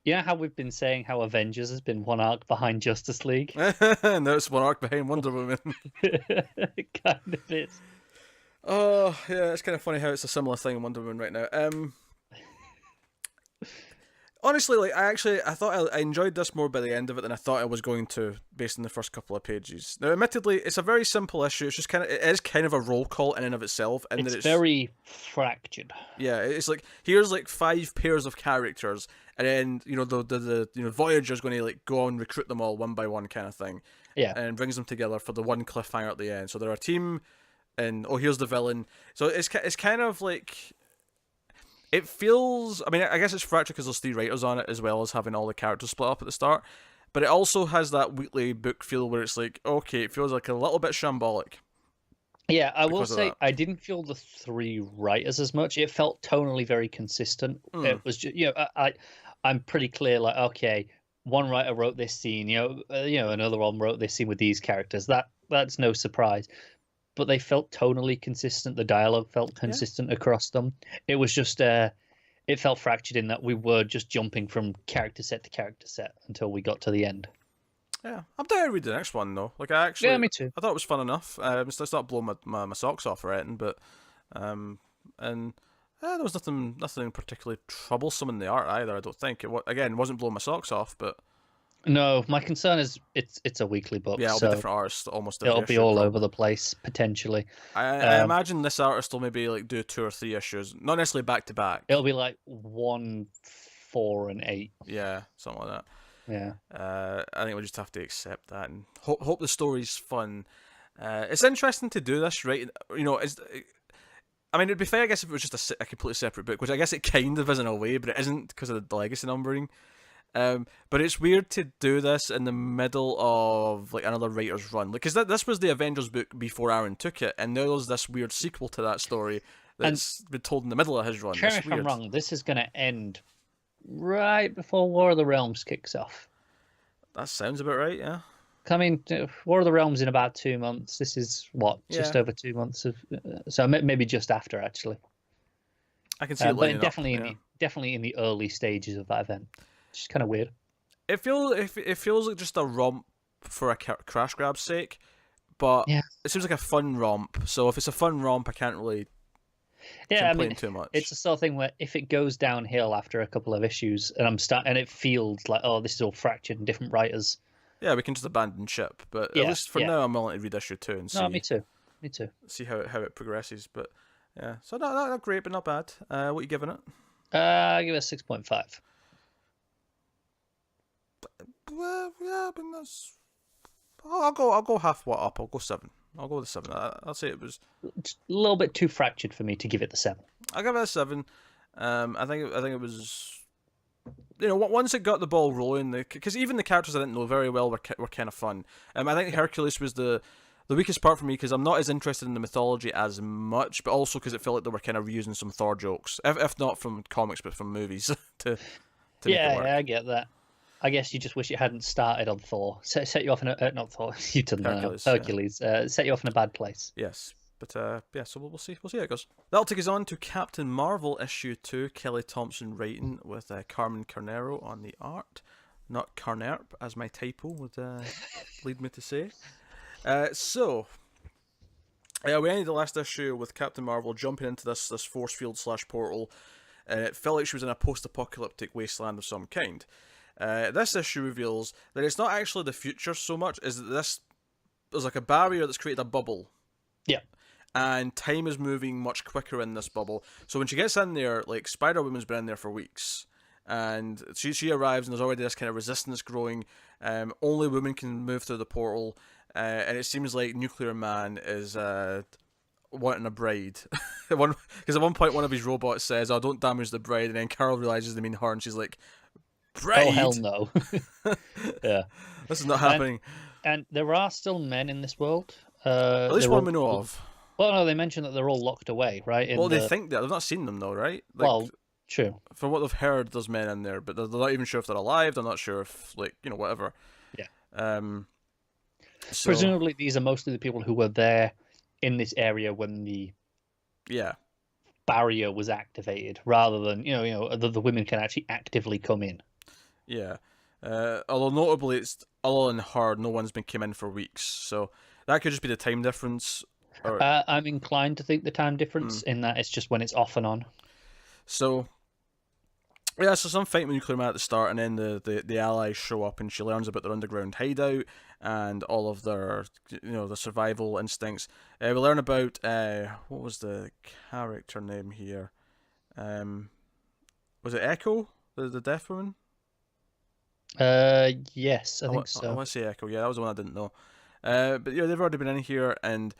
B: how we've been saying how Avengers has been one arc behind Justice League?
A: And now it's one arc behind Wonder Woman.
B: It kind of is.
A: Oh, yeah, it's kind of funny how it's a similar thing in Wonder Woman right now. Honestly, like I thought I enjoyed this more by the end of it than I thought I was going to, based on the first couple of pages. Now, admittedly, it's a very simple issue. It's just it is kind of a roll call in and of itself, and
B: it's very fractured.
A: Yeah, it's like here's like 5 pairs of characters, and then the Voyager's going to like go and recruit them all one by one, kind of thing.
B: Yeah,
A: and brings them together for the one cliffhanger at the end. So they're a team, and here's the villain. So it's kind of like. It feels... I mean, I guess it's fractured because there's 3 writers on it, as well as having all the characters split up at the start. But it also has that weekly book feel where it's like, okay, it feels like a little bit shambolic.
B: Yeah, I will say I didn't feel the 3 writers as much. It felt tonally very consistent. It was just, I'm pretty clear, like, okay, one writer wrote this scene, another one wrote this scene with these characters. That's no surprise. But they felt tonally consistent. The dialogue felt consistent across them. It was just, it felt fractured in that we were just jumping from character set to character set until we got to the end. Yeah,
A: I'm down to read the next one though. Like yeah,
B: me too.
A: I thought it was fun enough. It's not blowing my socks off or anything, but there was nothing particularly troublesome in the art either. I don't think it wasn't blowing my socks off, but.
B: No, my concern is it's a weekly book.
A: Yeah, it'll be different artists almost every
B: issue. It'll be all over the place, potentially.
A: I imagine this artist will maybe like do 2 or 3 issues, not necessarily back to back.
B: It'll be like 1, 4, and 8.
A: Yeah, something like that.
B: Yeah.
A: I think we'll just have to accept that and hope the story's fun. It's interesting to do this, right? I mean, it'd be fair, I guess, if it was just a completely separate book, which I guess it kind of is in a way, but it isn't because of the legacy numbering. But it's weird to do this in the middle of like another writer's run, because this was the Avengers book before Aaron took it, and now there's this weird sequel to that story that's been told in the middle of his run.
B: Correct me if I'm wrong. This is going to end right before War of the Realms kicks off.
A: That sounds about right. Yeah.
B: I mean, War of the Realms in about 2 months. This is just over 2 months of, so maybe just after actually.
A: I can see it lining
B: definitely definitely in the early stages of that event. It's kind of weird.
A: It feels like just a romp for a crash grab's sake, but it seems like a fun romp. So if it's a fun romp, I can't really complain too much.
B: It's the sort of thing where if it goes downhill after a couple of issues, and and it feels like, oh, this is all fractured and different writers.
A: Yeah, we can just abandon ship. But at least for now, I'm willing to read issue 2 and see.
B: No, me too.
A: See how it progresses. But yeah, so not great, but not bad. What are you giving it?
B: I give it a 6.5.
A: Yeah, but that's. I'll go half what up. I'll go 7. I'll go with a 7. I'll say it was
B: just a little bit too fractured for me to give it the 7.
A: I'll give it a 7. I think it was. Once it got the ball rolling, because even the characters I didn't know very well were kind of fun. I think Hercules was the weakest part for me because I'm not as interested in the mythology as much, but also because it felt like they were kind of reusing some Thor jokes, if not from comics but from movies to make it work.
B: Yeah, I get that. I guess you just wish it hadn't started on Thor. Set you off in not Thor. You didn't Hercules. Yeah. Set you off in a bad place.
A: Yes, but so we'll see. We'll see how it goes. That'll take us on to Captain Marvel issue 2. Kelly Thompson writing with Carmen Carnero on the art, not Carnerp as my typo would lead me to say. So we ended the last issue with Captain Marvel jumping into this force field / portal, and it felt like she was in a post-apocalyptic wasteland of some kind. This issue reveals that it's not actually the future so much as that there's like a barrier that's created a bubble.
B: Yeah.
A: And time is moving much quicker in this bubble. So when she gets in there, like Spider-Woman's been in there for weeks, and she arrives and there's already this kind of resistance growing. Only women can move through the portal, and it seems like Nuclear Man is wanting a bride. Because at one point one of his robots says, "Oh, don't damage the bride," and then Carol realizes they mean her, and she's like, "Bride?
B: Oh, hell no." Yeah.
A: This is not happening.
B: And there are still men in this world.
A: At least one we know of.
B: Well, no, they mentioned that they're all locked away, right?
A: They think that. They've not seen them, though, right?
B: Well, true.
A: From what they've heard, there's men in there, but they're not even sure if they're alive. They're not sure if, whatever.
B: Yeah. Presumably, these are mostly the people who were there in this area when the barrier was activated, rather than, the women can actually actively come in.
A: Yeah. Although notably, it's other than her, no one's been come in for weeks, so that could just be the time difference.
B: I'm inclined to think the time difference in that it's just when it's off and on.
A: So Yeah, so some fight with Nuclear Man at the start, and then the allies show up, and she learns about their underground hideout and all of their, the survival instincts. We learn about what was the character name here? Was it Echo, the deaf woman?
B: Yes, I think
A: I
B: so.
A: want to say Echo. Yeah, that was the one I didn't know. But they've already been in here, and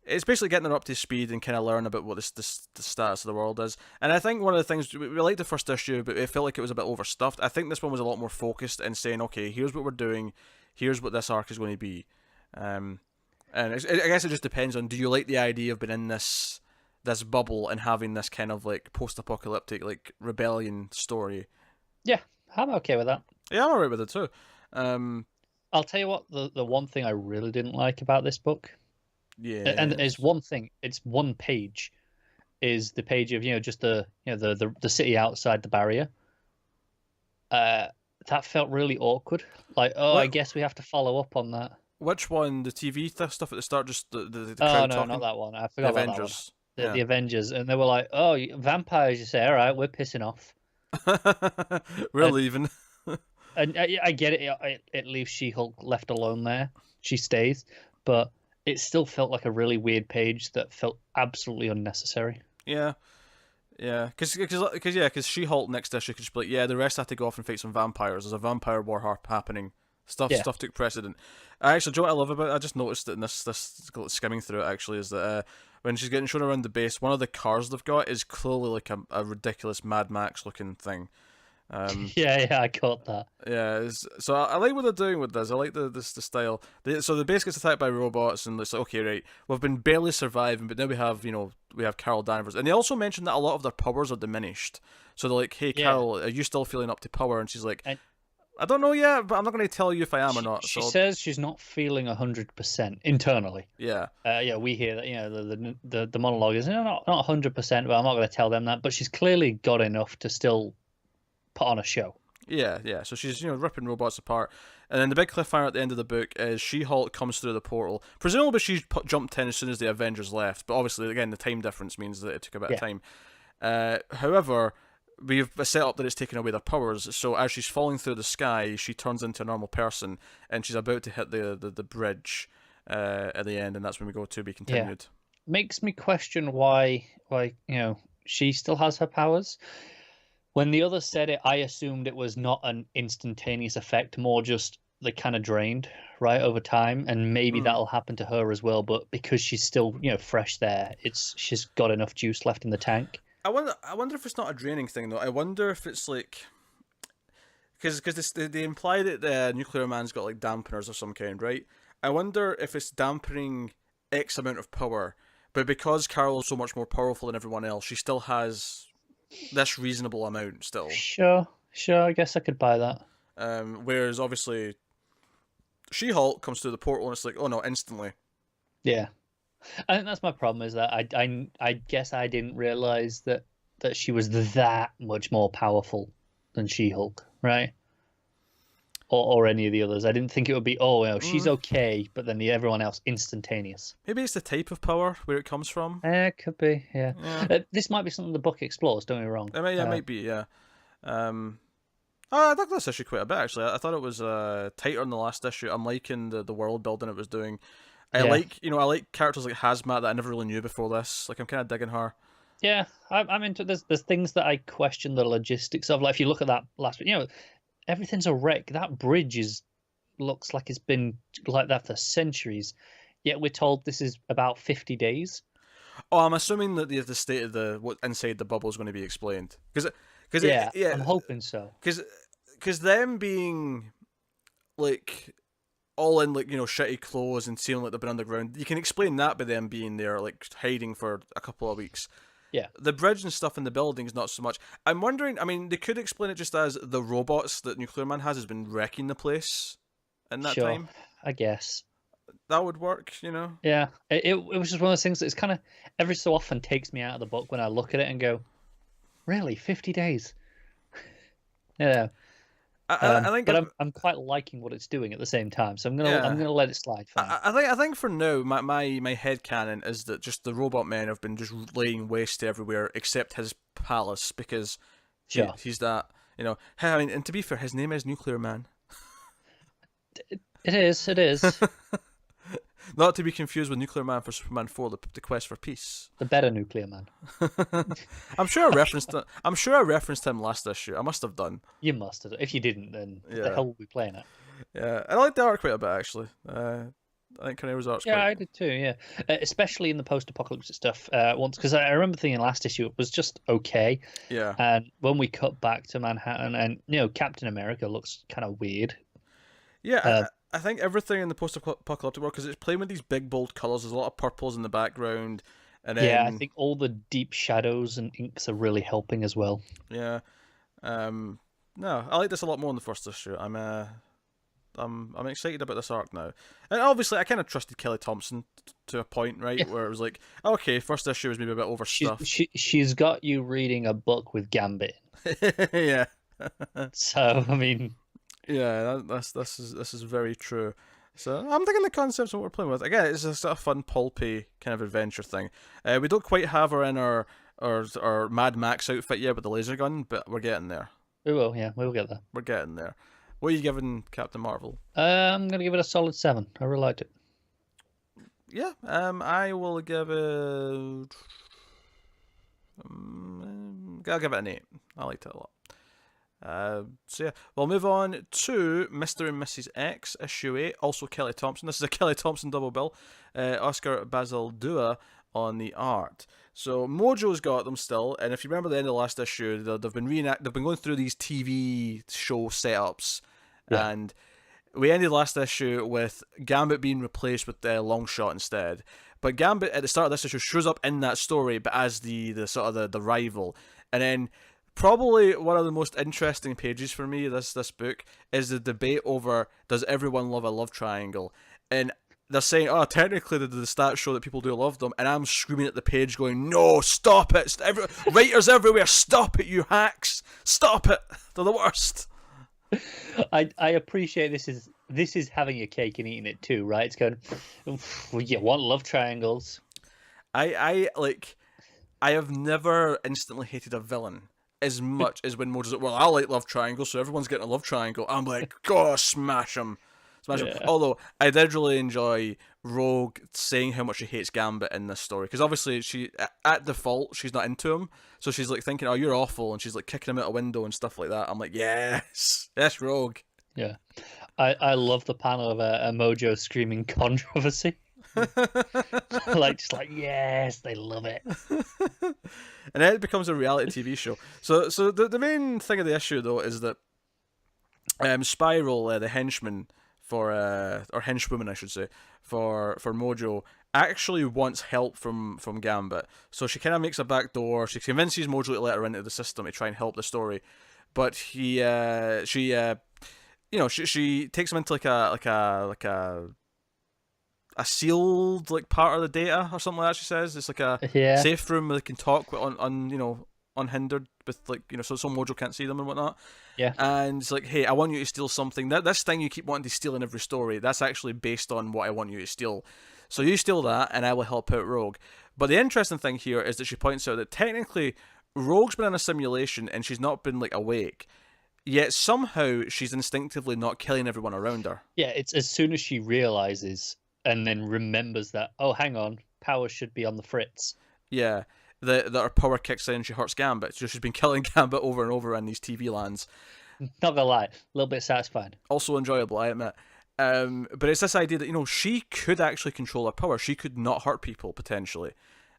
A: it's basically getting her up to speed and kind of learn about what the status of the world is. And I think one of the things we liked the first issue, but it felt like it was a bit overstuffed. I think this one was a lot more focused in saying, okay, here's what we're doing, here's what this arc is going to be. And I guess it just depends on, do you like the idea of being in this bubble and having this kind of like post-apocalyptic like rebellion story?
B: Yeah, I'm okay with that.
A: Yeah, I'm alright with it too.
B: I'll tell you what, the one thing I really didn't like about this book, and it's one thing, it's one page, is the page of just the the city outside the barrier. That felt really awkward. Like, I guess we have to follow up on that.
A: Which one? The TV stuff at the start, just the
B: Oh
A: crowd
B: no,
A: talking?
B: not that one. I forgot
A: the
B: about
A: Avengers.
B: that one. The Avengers, and they were like, "Oh, vampires!" You say, "All right, we're pissing off."
A: We're leaving.
B: And I get it. It leaves She-Hulk left alone there. She stays, but it still felt like a really weird page that felt absolutely unnecessary.
A: Yeah, because She-Hulk next issue could just be like, yeah, the rest have to go off and fight some vampires. There's a vampire war happening. Stuff took precedent. Actually, Joe, what I love about it, I just noticed that in this skimming through it actually, is that when she's getting shown around the base, one of the cars they've got is clearly like a ridiculous Mad Max looking thing.
B: Yeah, I caught that.
A: Yeah, so I like what they're doing with this. I like the style. So the base gets attacked by robots, and it's like, okay, right, we've been barely surviving, but now we have Carol Danvers, and they also mentioned that a lot of their powers are diminished. So they're like, hey, Carol, are you still feeling up to power? And she's like, I don't know yet, but I'm not going to tell you if I am or not.
B: She says she's not feeling 100% internally.
A: Yeah.
B: We hear that. The monologue is not 100%, but I'm not going to tell them that. But she's clearly got enough to still put on a show.
A: Yeah. So she's ripping robots apart, and then the big cliffhanger at the end of the book is She-Hulk comes through the portal. Presumably she's jumped in as soon as the Avengers left, but obviously again the time difference means that it took a bit of time. However, we've set up that it's taken away their powers, so as she's falling through the sky, she turns into a normal person, and she's about to hit the bridge at the end, and that's when we go to be continued.
B: Makes me question why she still has her powers. When the others said it, I assumed it was not an instantaneous effect, more just they kind of drained right over time, and maybe that'll happen to her as well. But because she's still fresh there, she's got enough juice left in the tank.
A: I wonder if it's not a draining thing though. I wonder if it's like because they imply that the Nuclear Man's got like dampeners of some kind, right? I wonder if it's dampening X amount of power, but because Carol is so much more powerful than everyone else, she still has this reasonable amount still.
B: Sure. I guess I could buy that.
A: Whereas obviously She-Hulk comes through the portal and it's like, oh no, instantly.
B: Yeah. I think that's my problem, is that I guess I didn't realize that she was that much more powerful than She-Hulk, right? Or any of the others. I didn't think it would be, she's okay, but then everyone else instantaneous.
A: Maybe it's the type of power where it comes from.
B: It could be, yeah. This might be something the book explores, don't get me wrong.
A: It might be, yeah. I like this issue quite a bit, actually. I thought it was tighter than the last issue. I'm liking the world building it was doing. I like characters like Hazmat that I never really knew before this. Like, I'm kind of digging her.
B: Yeah, I'm into. There's things that I question the logistics of. Like, if you look at that last, everything's a wreck. That bridge looks like it's been like that for centuries. Yet we're told this is about 50 days.
A: Oh, I'm assuming that the state of what inside the bubble is going to be explained. Because
B: I'm hoping so.
A: Because them being like all in like shitty clothes and seeming like they've been underground, you can explain that by them being there like hiding for a couple of weeks.
B: Yeah.
A: The bridge and stuff in the buildings, not so much. I'm wondering, I mean, they could explain it just as the robots that Nuclear Man has been wrecking the place in that time.
B: I guess.
A: That would work,
B: Yeah. It was just one of those things that it's kind of every so often takes me out of the book when I look at it and go, really, 50 days? Yeah.
A: I think,
B: but I'm quite liking what it's doing at the same time, so I'm gonna let it slide.
A: I think for now, my headcanon is that just the robot men have been just laying waste to everywhere except his palace, because
B: Sure.
A: He's that, I mean, and to be fair, his name is Nuclear Man.
B: It is.
A: Not to be confused with Nuclear Man for Superman 4, the Quest for Peace.
B: The better Nuclear Man.
A: I'm sure I referenced him last issue. I must have done.
B: You must have. If you didn't, then what the hell were we playing at?
A: Yeah, I like the art quite a bit, actually. I think Carnero's art's
B: Yeah,
A: quite...
B: I did too, yeah. Especially in the post-apocalyptic stuff. Because I remember thinking last issue it was just okay.
A: Yeah.
B: And when we cut back to Manhattan, and Captain America looks kind of weird.
A: Yeah, I think everything in the post-apocalyptic world, because it's playing with these big, bold colours, there's a lot of purples in the background. And then...
B: Yeah, I think all the deep shadows and inks are really helping as well.
A: Yeah. No, I like this a lot more in the first issue. I'm excited about this arc now. And obviously, I kind of trusted Kelly Thompson to a point, right? Yeah. Where it was like, okay, first issue was maybe a bit overstuffed.
B: She's got you reading a book with Gambit.
A: Yeah.
B: So, I mean...
A: Yeah, this is very true. So I'm thinking the concepts of what we're playing with. Again, it's just a fun, pulpy kind of adventure thing. We don't quite have her in our Mad Max outfit yet with the laser gun, but we're getting there.
B: We will, yeah, we'll get there.
A: We're getting there. What are you giving Captain Marvel?
B: I'm gonna give it a solid 7. I really liked it.
A: Yeah, I will give it. I'll give it an 8. I liked it a lot. So yeah, we'll move on to Mr. and Mrs. X, issue 8, also Kelly Thompson. This is a Kelly Thompson double bill. Oscar Bazaldua on the art. So Mojo's got them still, and if you remember the end of the last issue, they've been going through these TV show setups, and we ended last issue with Gambit being replaced with Longshot instead. But Gambit at the start of this issue shows up in that story, but as the sort of the rival, and then. Probably one of the most interesting pages for me, this book, is the debate over does everyone love a love triangle? And they're saying, oh, technically the stats show that people do love them, and I'm screaming at the page going, no, stop it! Writers everywhere, stop it, you hacks! Stop it! They're the worst!
B: I appreciate this is having your cake and eating it too, right? It's going, well, you want love triangles.
A: I have never instantly hated a villain as much as when Mojo's like, well, I like love triangles, so everyone's getting a love triangle. I'm like, gosh, smash him. Although, I did really enjoy Rogue saying how much she hates Gambit in this story, because obviously, at default, she's not into him, so she's like thinking, oh, you're awful, and she's like kicking him out a window and stuff like that. I'm like, yes, Rogue.
B: Yeah. I love the panel of a Mojo screaming controversy. just like yes, they love it.
A: And then it becomes a reality TV show. So the main thing of the issue though is that Spiral, the henchman for or henchwoman I should say for Mojo, actually wants help from Gambit. So she kind of makes a back door. She convinces Mojo to let her into the system to try and help the story, but she takes him into like a sealed like part of the data or something like that. She says it's like a safe room where they can talk unhindered with so Mojo can't see them and whatnot.
B: Yeah.
A: And it's like, hey, I want you to steal something. This thing you keep wanting to steal in every story, that's actually based on what I want you to steal. So you steal that, and I will help out Rogue. But the interesting thing here is that she points out that technically Rogue's been in a simulation and she's not been like awake. Yet somehow she's instinctively not killing everyone around her.
B: Yeah, it's as soon as she realizes and then remembers that, oh, hang on, power should be on the fritz.
A: Yeah, that her power kicks in and she hurts Gambit. So she's been killing Gambit over and over in these TV lands.
B: Not gonna lie, a little bit satisfying.
A: Also enjoyable, I admit. But it's this idea that, she could actually control her power. She could not hurt people, potentially.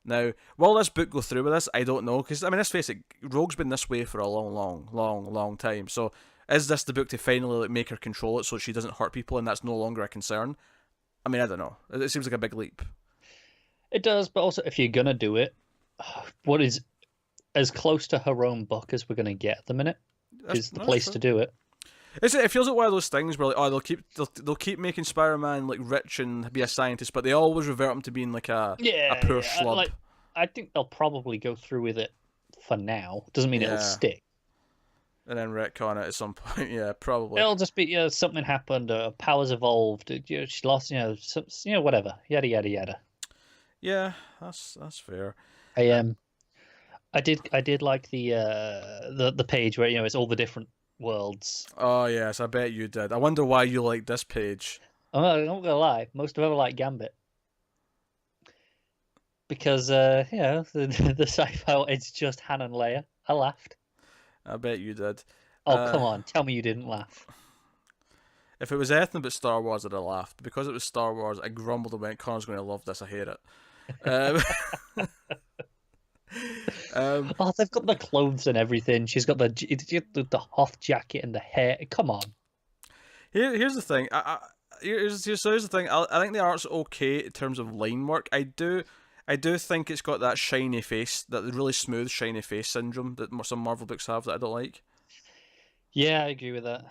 A: Now, will this book go through with this? I don't know. Because, let's face it, Rogue's been this way for a long time. So, is this the book to finally make her control it so she doesn't hurt people and that's no longer a concern? I don't know. It seems like a big leap.
B: It does, but also, if you're going to do it, what is as close to her own book as we're going to get at the minute is the place to do it.
A: It feels like one of those things where they'll keep making Spider-Man rich and be a scientist, but they always revert him to being a poor schlub.
B: I think they'll probably go through with it for now. Doesn't mean it'll stick.
A: And then retcon it at some point. Yeah, probably.
B: It'll just be something happened. Powers evolved. She lost. Whatever. Yada yada yada.
A: Yeah, that's fair.
B: I did like the page where it's all the different worlds.
A: Oh yes, I bet you did. I wonder why you like this page.
B: I'm not gonna lie, most of them like Gambit because the sci-fi it's just Han and Leia. I laughed.
A: I bet you did.
B: Oh come on, tell me you didn't laugh.
A: If it was anything but Star Wars, I'd have laughed. Because it was Star Wars, I grumbled and went, Connor's going to love this, I hate it.
B: Oh, they've got the clothes and everything. She's got the Hoth jacket and the hair. Come on.
A: Here's the thing. Here's the thing. I think the art's okay in terms of line work. I do think it's got that shiny face, that really smooth shiny face syndrome that some Marvel books have that I don't like.
B: Yeah, I agree with that.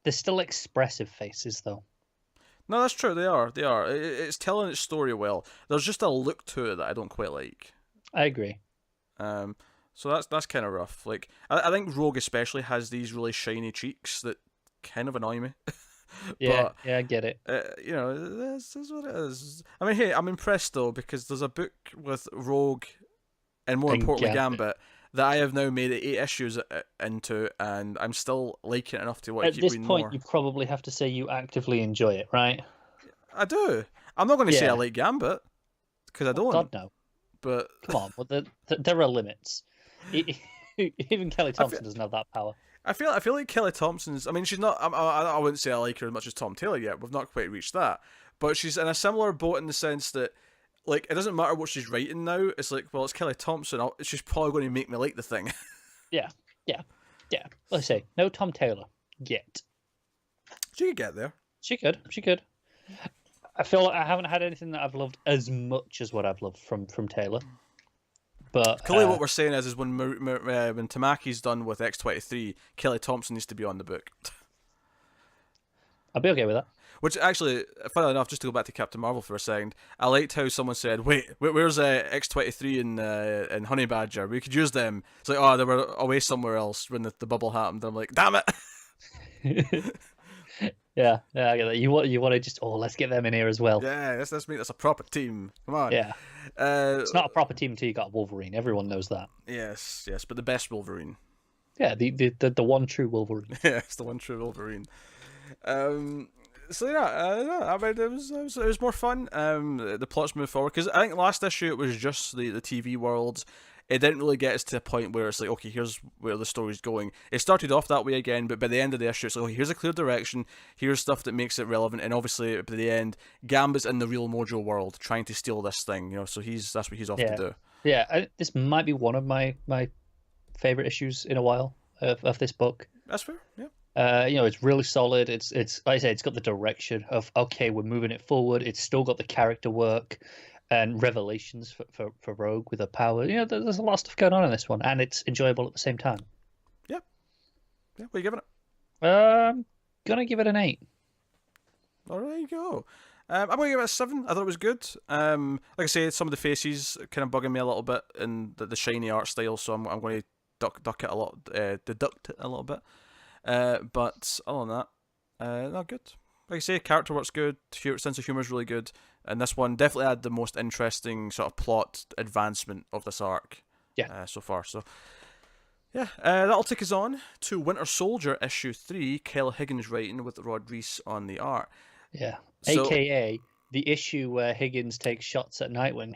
B: They're still expressive faces, though.
A: No, that's true. They are. It's telling its story well. There's just a look to it that I don't quite like.
B: I agree.
A: So that's kind of rough. Like I think Rogue especially has these really shiny cheeks that kind of annoy me.
B: Yeah, yeah, I get it.
A: This is what it is. I mean, hey, I'm impressed though because there's a book with Rogue, and more importantly Gambit, that I have now made 8 issues into, and I'm still liking it enough to want to keep reading more. At this point,
B: you probably have to say you actively enjoy it, right?
A: I do. I'm not going to say I like Gambit, because I don't.
B: God, no.
A: But
B: come on, well, there are limits. Even Kelly Thompson doesn't have that power.
A: I feel like Kelly Thompson's. I mean, she's not. I wouldn't say I like her as much as Tom Taylor yet. We've not quite reached that, but she's in a similar boat in the sense that, like, it doesn't matter what she's writing now. It's like, well, it's Kelly Thompson. She's probably going to make me like the thing.
B: Yeah. Let's say no Tom Taylor yet.
A: She could get there.
B: She could. I feel like I haven't had anything that I've loved as much as what I've loved from Taylor. But
A: clearly, what we're saying is when Tamaki's done with X-23, Kelly Thompson needs to be on the book.
B: I'll be okay with that.
A: Which actually, funnily enough, just to go back to Captain Marvel for a second, I liked how someone said, "Wait, where's X-23 and Honey Badger? We could use them." It's like, oh, they were away somewhere else when the bubble happened. I'm like, damn it.
B: Yeah, I get that. You want to just let's get them in here as well.
A: Yeah, let's make this a proper team. Come on.
B: Yeah. It's not a proper team until you got Wolverine. Everyone knows that.
A: Yes, but the best Wolverine.
B: Yeah, the one true Wolverine.
A: Yeah, it's the one true Wolverine. So yeah, I mean, it was more fun. The plots moved forward because I think last issue it was just the TV worlds. It didn't really get us to a point where it's like, okay, here's where the story's going. It started off that way again, but by the end of the issue, it's like, okay, here's a clear direction. Here's stuff that makes it relevant, and obviously by the end, Gambit's in the real Mojo world trying to steal this thing. So that's what he's off to do.
B: Yeah, this might be one of my favorite issues in a while of this book.
A: That's fair. Yeah.
B: It's really solid. It's like I said, it's got the direction of okay, we're moving it forward. It's still got the character work and revelations for Rogue with her power. There's a lot of stuff going on in this one, and it's enjoyable at the same time.
A: Yeah. What are you giving it?
B: Gonna give it an 8.
A: All right, there you go. I'm going to give it a 7. I thought it was good. Like I say, some of the faces kind of bugging me a little bit in the shiny art style, so I'm going to deduct it a little bit. But other than that, not good. Like I say, character work's good, sense of humour is really good, and this one definitely had the most interesting sort of plot advancement of this arc.
B: Yeah.
A: So far. So yeah, that'll take us on to Winter Soldier issue 3. Kyle Higgins writing with Rod Reis on the art.
B: Yeah. AKA the issue where Higgins takes shots at Nightwing.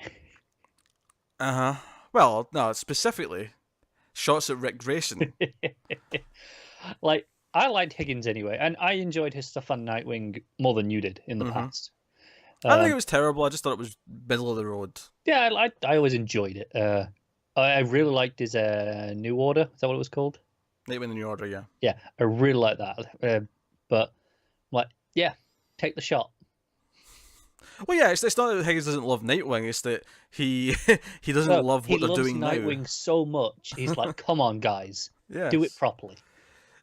A: Well, no, specifically shots at Rick Grayson.
B: Like, I liked Higgins anyway, and I enjoyed his stuff on Nightwing more than you did in the past.
A: I don't think it was terrible. I just thought it was middle of the road.
B: Yeah, I always enjoyed it. I really liked his New Order. Is that what it was called?
A: Nightwing the New Order, yeah.
B: Yeah, I really like that. But yeah, take the shot.
A: Well, yeah, it's not that Higgins doesn't love Nightwing. It's that he doesn't love what they're doing now.
B: He loves Nightwing so much. He's like, come on, guys, do it properly.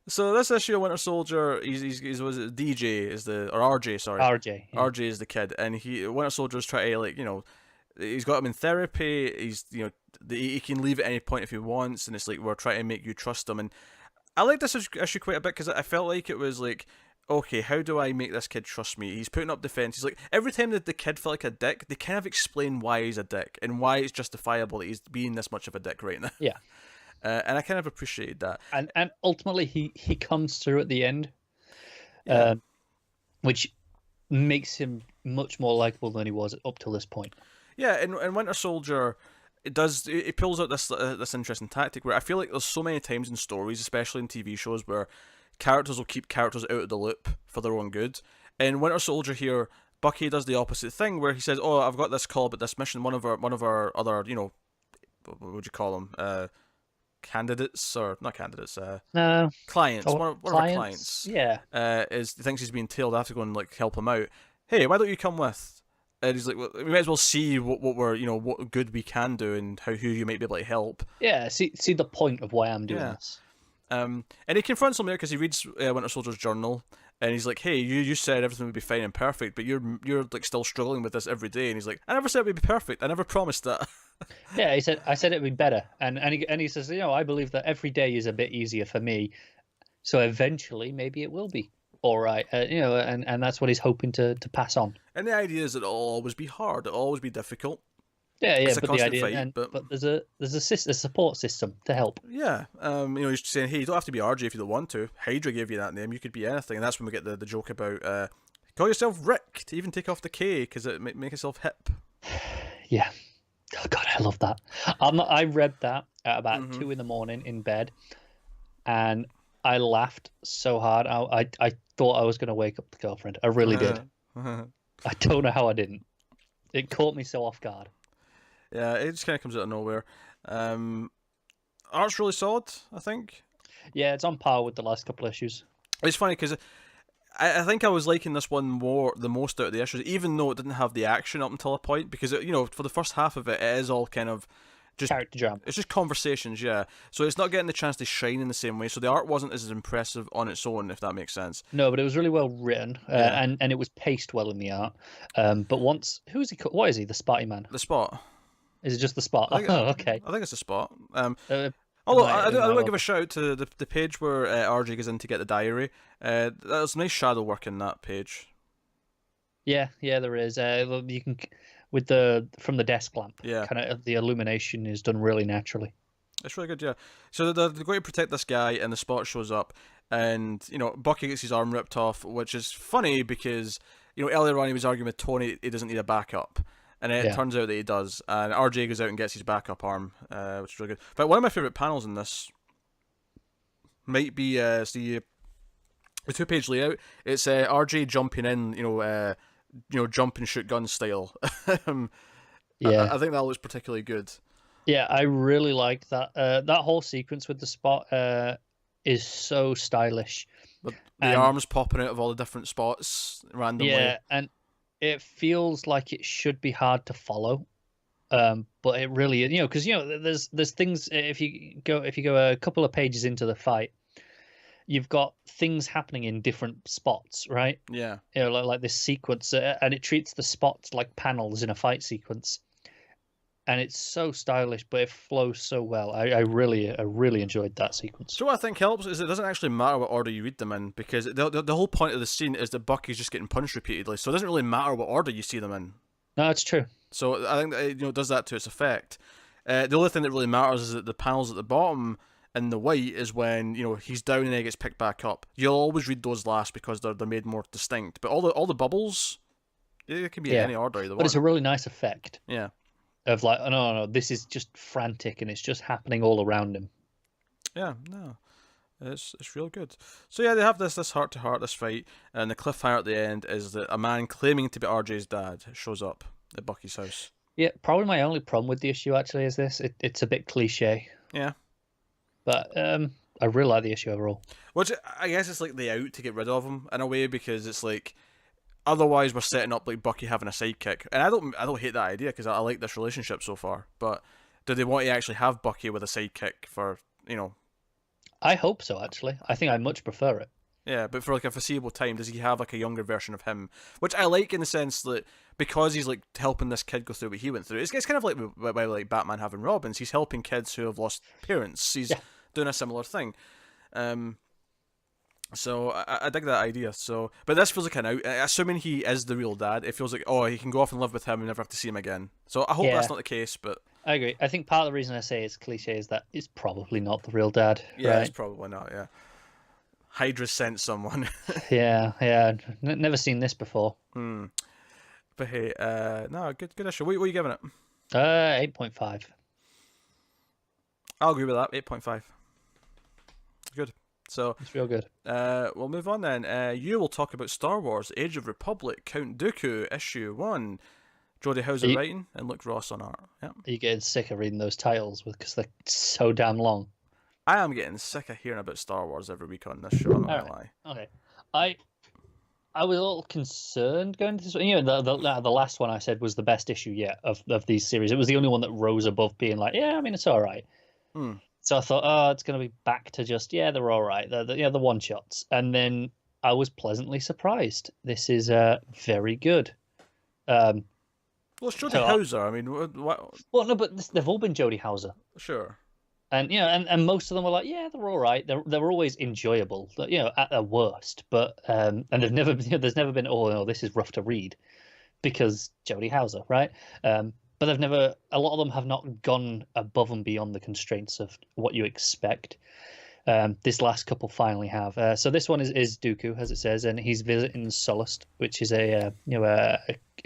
A: So this issue of Winter Soldier, he's was it DJ or RJ, sorry.
B: RJ. Yeah.
A: RJ is the kid, and Winter Soldier's trying to he's got him in therapy. He's he can leave at any point if he wants, and it's like we're trying to make you trust him. And I like this issue quite a bit because I felt like it was like, okay, how do I make this kid trust me? He's putting up defense. He's like, every time that the kid felt like a dick, they kind of explain why he's a dick and why it's justifiable that he's being this much of a dick right now.
B: Yeah.
A: And I kind of appreciated that.
B: And ultimately, he comes through at the end, which makes him much more likable than he was up till this point.
A: Yeah, and Winter Soldier, it pulls out this interesting tactic where I feel like there's so many times in stories, especially in TV shows, where characters will keep characters out of the loop for their own good. In Winter Soldier here, Bucky does the opposite thing where he says, "Oh, I've got this call about this mission. One of our other, what would you call them? Candidates or not candidates? Clients. One of our clients.
B: Yeah.
A: Thinks he's being tailed. I have to go and like help him out. Hey, why don't you come with?" And he's like, well, "We might as well see what we're what good we can do and who you might be able to help."
B: Yeah. See the point of why I'm doing this.
A: And he confronts him there because he reads Winter Soldier's journal, and he's like, "Hey, you said everything would be fine and perfect, but you're like still struggling with this every day." And he's like, "I never said it would be perfect. I never promised that."
B: Yeah, he said, "I said it would be better," and he says, "I believe that every day is a bit easier for me, so eventually maybe it will be all right." And that's what he's hoping to pass on.
A: And the idea is that it'll always be hard, it'll always be difficult.
B: Yeah,
A: but the idea,
B: but there's a support system to help.
A: Yeah, he's saying, "Hey, you don't have to be RJ if you don't want to. Hydra gave you that name. You could be anything." And that's when we get the joke about call yourself Rick to even take off the K because it make yourself hip.
B: Yeah, oh God, I love that. I read that at about 2 a.m. in bed, and I laughed so hard. I thought I was going to wake up the girlfriend. I really did. I don't know how I didn't. It caught me so off guard.
A: Yeah, it just kind of comes out of nowhere. Art's really solid, I think.
B: Yeah, it's on par with the last couple of issues.
A: It's funny because I think I was liking this one the most out of the issues, even though it didn't have the action up until a point, because for the first half of it, it is all kind of just
B: character drama.
A: It's just conversations, yeah. So it's not getting the chance to shine in the same way. So the art wasn't as impressive on its own, if that makes sense.
B: No, but it was really well written, and it was paced well in the art. But who is he? What is he? The Spotty Man?
A: The Spot.
B: Is it just the Spot? Okay.
A: I think it's the Spot. Although I do want to give a shout out to the page where RJ goes in to get the diary. There's nice shadow work in that page.
B: Yeah, there is. You can from the desk lamp.
A: Yeah.
B: Kind of the illumination is done really naturally.
A: It's really good, yeah. So they're going to protect this guy, and the Spot shows up, and Bucky gets his arm ripped off, which is funny because earlier on he was arguing with Tony he doesn't need a backup. And it turns out that he does. And RJ goes out and gets his backup arm, which is really good. In fact, one of my favourite panels in this might be the 2-page layout. It's RJ jumping in, jump and shoot gun style.
B: Yeah,
A: I think that looks particularly good.
B: Yeah, I really like that. That whole sequence with the Spot is so stylish.
A: The arms popping out of all the different spots randomly.
B: Yeah, and it feels like it should be hard to follow, but it really, because there's things. If you go a couple of pages into the fight, you've got things happening in different spots, right?
A: Yeah.
B: Like this sequence, and it treats the spots like panels in a fight sequence, and it's so stylish, but it flows so well. I really enjoyed that sequence.
A: So what I think helps is it doesn't actually matter what order you read them in, because the whole point of the scene is that Bucky's just getting punched repeatedly, so it doesn't really matter what order you see them in.
B: No, it's true.
A: So I think that it does that to its effect. The only thing that really matters is that the panels at the bottom in the white is when he's down and then he gets picked back up. You'll always read those last because they're made more distinct. But all the bubbles, it can be in any order either.
B: But it's a really nice effect.
A: Yeah.
B: Of like, no, this is just frantic and it's just happening all around him.
A: Yeah, no, it's real good. So yeah, they have this heart to heart, this fight, and the cliffhanger at the end is that a man claiming to be RJ's dad shows up at Bucky's house.
B: Yeah, probably my only problem with the issue actually is this. It's a bit cliche.
A: Yeah.
B: But I really like the issue overall.
A: Which I guess it's like the out to get rid of him in a way, because it's like otherwise we're setting up like Bucky having a sidekick, and I don't hate that idea because I like this relationship so far. But do they want to actually have Bucky with a sidekick for
B: I hope so. Actually, I think I much prefer it.
A: Yeah, but for like a foreseeable time, does he have like a younger version of him? Which I like in the sense that because he's like helping this kid go through what he went through. It's kind of like Batman having Robins. He's helping kids who have lost parents. He's doing a similar thing. So I dig that idea. So, but this feels like an out. Assuming he is the real dad, it feels like he can go off and live with him and never have to see him again. So I hope
B: Yeah,
A: that's not the case. But
B: I agree. I think part of the reason I say it's cliche is that it's probably not the real dad,
A: yeah, it's
B: right?
A: probably not. Yeah, Hydra sent someone.
B: Yeah, yeah. Never seen this before.
A: Hmm. But hey, no, good issue. What are you giving it?
B: 8.5.
A: I'll agree with that. 8.5. Good. So,
B: It's real good.
A: we'll move on then. You will talk about Star Wars: Age of Republic, Count Dooku, Issue 1. Jody Houser writing and Luke Ross on art. Yeah.
B: Are you getting sick of reading those titles because they're so damn long?
A: I am getting sick of hearing about Star Wars every week on this show. I'm not gonna lie.
B: Okay. I was a little concerned going to this. You know, the last one I said was the best issue yet of these series. It was the only one that rose above being like, yeah, I mean, it's all right.
A: Hmm.
B: So I thought, oh, it's going to be back to just, yeah, they're all right. The one shots. And then I was pleasantly surprised. This is very good.
A: Well, it's Jody Houser. I mean, what?
B: Well, no, but they've all been Jody Houser.
A: Sure.
B: And and most of them were like, yeah, they're all right. They're always enjoyable, at their worst. But and they've never, there's never been, oh no, this is rough to read, because Jody Houser, right? But they've never. A lot of them have not gone above and beyond the constraints of what you expect. This last couple finally have. So this one is Dooku, as it says, and he's visiting Sullust, which is a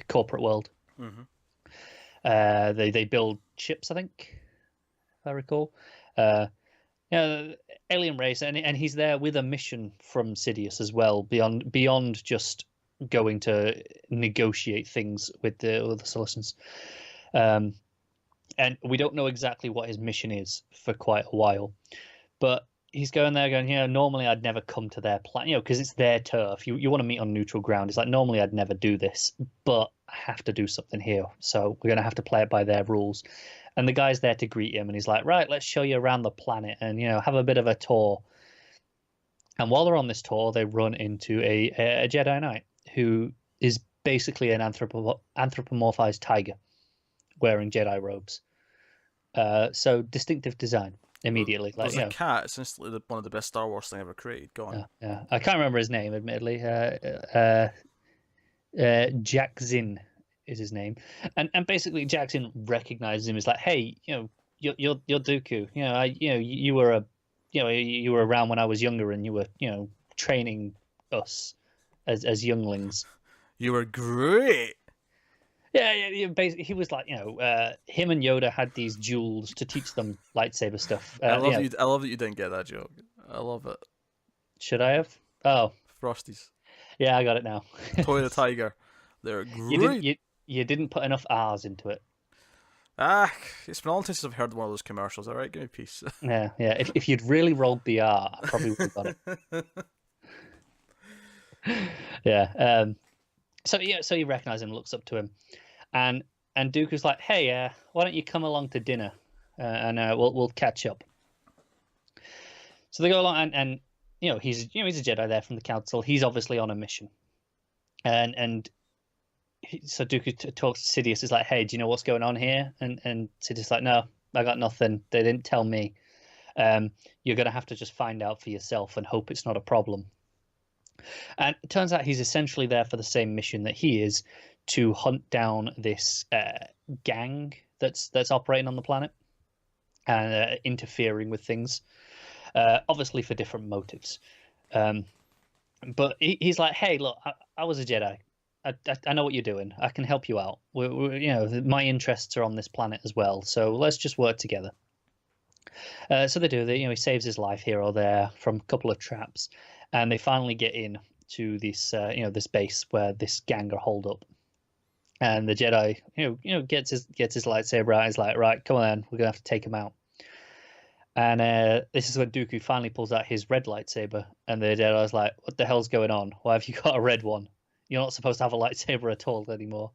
B: corporate world.
A: Mm-hmm.
B: They build ships, I think, if I recall. Alien race, and he's there with a mission from Sidious as well, beyond just going to negotiate things with the Sullustans. And we don't know exactly what his mission is for quite a while, but he's going there going, normally I'd never come to their planet, because it's their turf. You want to meet on neutral ground. It's like, normally I'd never do this, but I have to do something here. So we're going to have to play it by their rules. And the guy's there to greet him, and he's like, right, let's show you around the planet and, have a bit of a tour. And while they're on this tour, they run into a Jedi Knight who is basically an anthropomorphized tiger wearing Jedi robes. So distinctive design. Immediately,
A: there's a cat. It's instantly one of the best Star Wars thing ever created. Go on.
B: Yeah. I can't remember his name, admittedly. Jack Zinn is his name, and basically Jackson recognizes him as like, hey, you're Dooku. You were around when I was younger, and you were training us as younglings.
A: You were great.
B: Yeah. Basically, he was like, him and Yoda had these duels to teach them lightsaber stuff.
A: I love that you didn't get that joke. I love it.
B: Should I have? Oh,
A: Frosties.
B: Yeah, I got it now.
A: Toy the Tiger. They're great.
B: You didn't put enough R's into it.
A: It's been all since I've heard one of those commercials. All right, give me peace.
B: Yeah. If you'd really rolled the R, I probably would have got it. Yeah. So you recognise him, looks up to him, and Dooku's like, "Hey, why don't you come along to dinner, and we'll catch up." So they go along, and he's a Jedi there from the Council. He's obviously on a mission, so Dooku talks to Sidious. Is like, "Hey, do you know what's going on here?" And Sidious is like, "No, I got nothing. They didn't tell me. You're gonna have to just find out for yourself and hope it's not a problem." And it turns out he's essentially there for the same mission that he is, to hunt down this gang that's operating on the planet and interfering with things, obviously for different motives. But he's like, "Hey, look, I was a Jedi. I know what you're doing. I can help you out. My interests are on this planet as well. So let's just work together." So they do. He saves his life here or there from a couple of traps, and they finally get in to this this base where this gang are holed up. And the Jedi gets his lightsaber out. He's like, "Right, come on, then. We're gonna have to take him out." And this is when Dooku finally pulls out his red lightsaber, and the Jedi's like, "What the hell's going on? Why have you got a red one? You're not supposed to have a lightsaber at all anymore."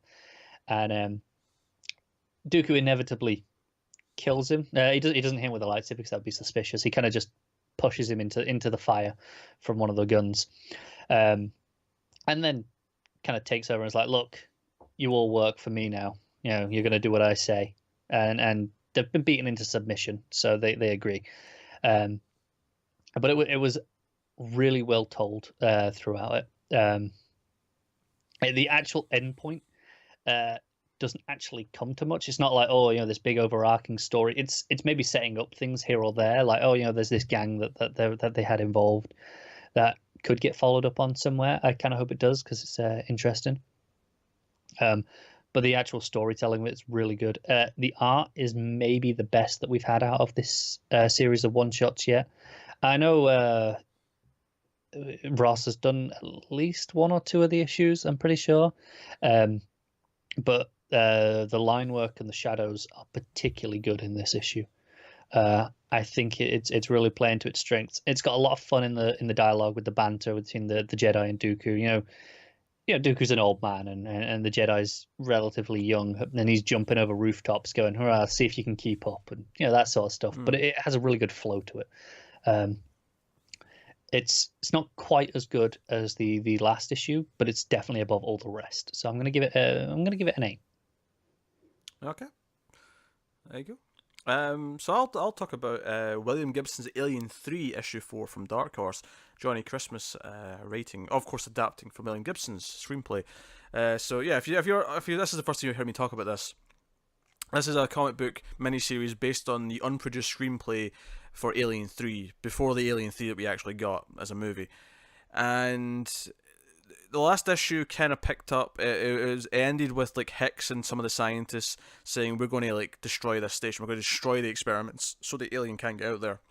B: And Dooku inevitably kills him. He doesn't hit him with a lightsaber because that'd be suspicious. He kind of just pushes him into the fire from one of the guns, and then kind of takes over and is like, "Look, you all work for me now. You're going to do what I say." And they've been beaten into submission, so they agree. But it was really well told throughout it. The actual end point doesn't actually come to much. It's not like, oh, this big overarching story. It's maybe setting up things here or there, like, oh, there's this gang that they had involved that could get followed up on somewhere. I kind of hope it does, because it's interesting. But the actual storytelling is really good. The art is maybe the best that we've had out of this series of one-shots yet. I know Ross has done at least one or two of the issues, I'm pretty sure. But the line work and the shadows are particularly good in this issue. I think it's really playing to its strengths. It's got a lot of fun in the dialogue with the banter between the Jedi and Dooku. Dooku's an old man, and the Jedi's relatively young, and he's jumping over rooftops going, hurrah, see if you can keep up, and that sort of stuff. But it has a really good flow to it. It's not quite as good as the last issue, but it's definitely above all the rest. So I'm gonna give it an 8.
A: Okay, there you go. So I'll talk about William Gibson's Alien 3 issue 4 from Dark Horse. Johnny Christmas writing, of course, adapting from William Gibson's screenplay. So yeah, if you this is the first time you heard me talk about this. This is a comic book miniseries based on the unproduced screenplay for Alien 3, before the Alien 3 that we actually got as a movie. And the last issue kind of picked up, it ended with like Hicks and some of the scientists saying, we're going to like destroy this station, we're going to destroy the experiments so the alien can't get out there.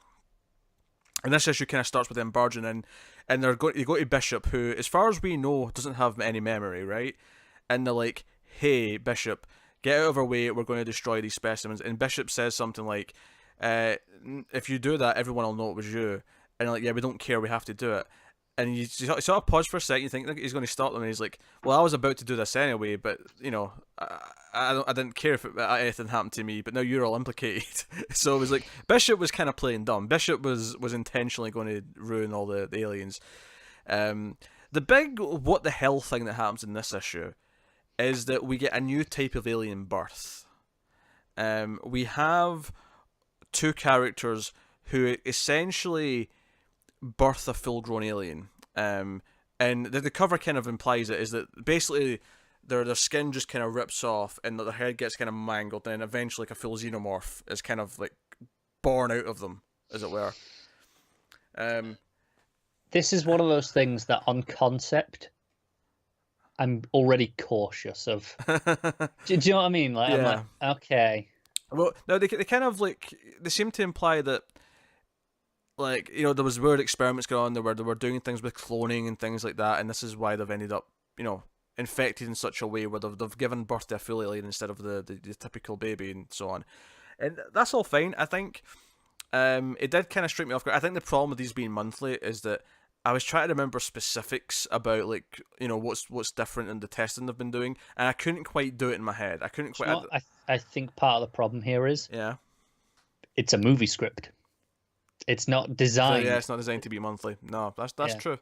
A: And this issue kind of starts with them barging in, and they go to Bishop, who, as far as we know, doesn't have any memory, right? And they're like, hey, Bishop, get out of our way, we're going to destroy these specimens. And Bishop says something like, if you do that, everyone will know it was you. And they're like, yeah, we don't care, we have to do it. And you sort of pause for a second, you think he's going to stop them, and he's like, well, I was about to do this anyway, but, I didn't care if anything happened to me, but now you're all implicated. So it was like, Bishop was kind of playing dumb. Bishop was intentionally going to ruin all the aliens. The big what the hell thing that happens in this issue is that we get a new type of alien birth. We have two characters who essentially birth a full-grown alien, and the cover kind of implies it, is that basically their skin just kind of rips off and their head gets kind of mangled, and eventually like a full xenomorph is kind of like born out of them, as it were.
B: This is one of those things that on concept I'm already cautious of. do you know what I mean? Like, yeah. I'm like, okay.
A: Well, no, they kind of like, they seem to imply that, like, there was weird experiments going on. They were doing things with cloning and things like that, and this is why they've ended up, infected in such a way where they've given birth to a full alien instead of the typical baby and so on. And that's all fine. I think it did kind of strike me off guard. I think the problem with these being monthly is that I was trying to remember specifics about, like, what's different in the testing they've been doing, and I couldn't quite do it in my head. I couldn't quite.
B: I think part of the problem here is, it's a movie script. It's not designed.
A: So, it's not designed to be monthly. No, that's true.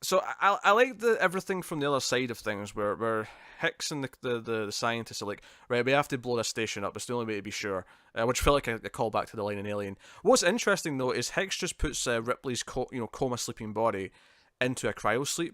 A: So I like everything from the other side of things, where Hicks and the scientists are like, right, we have to blow this station up. It's the only way to be sure. Which felt like a callback to the line in Alien. What's interesting though is Hicks just puts Ripley's coma sleeping body into a cryosleep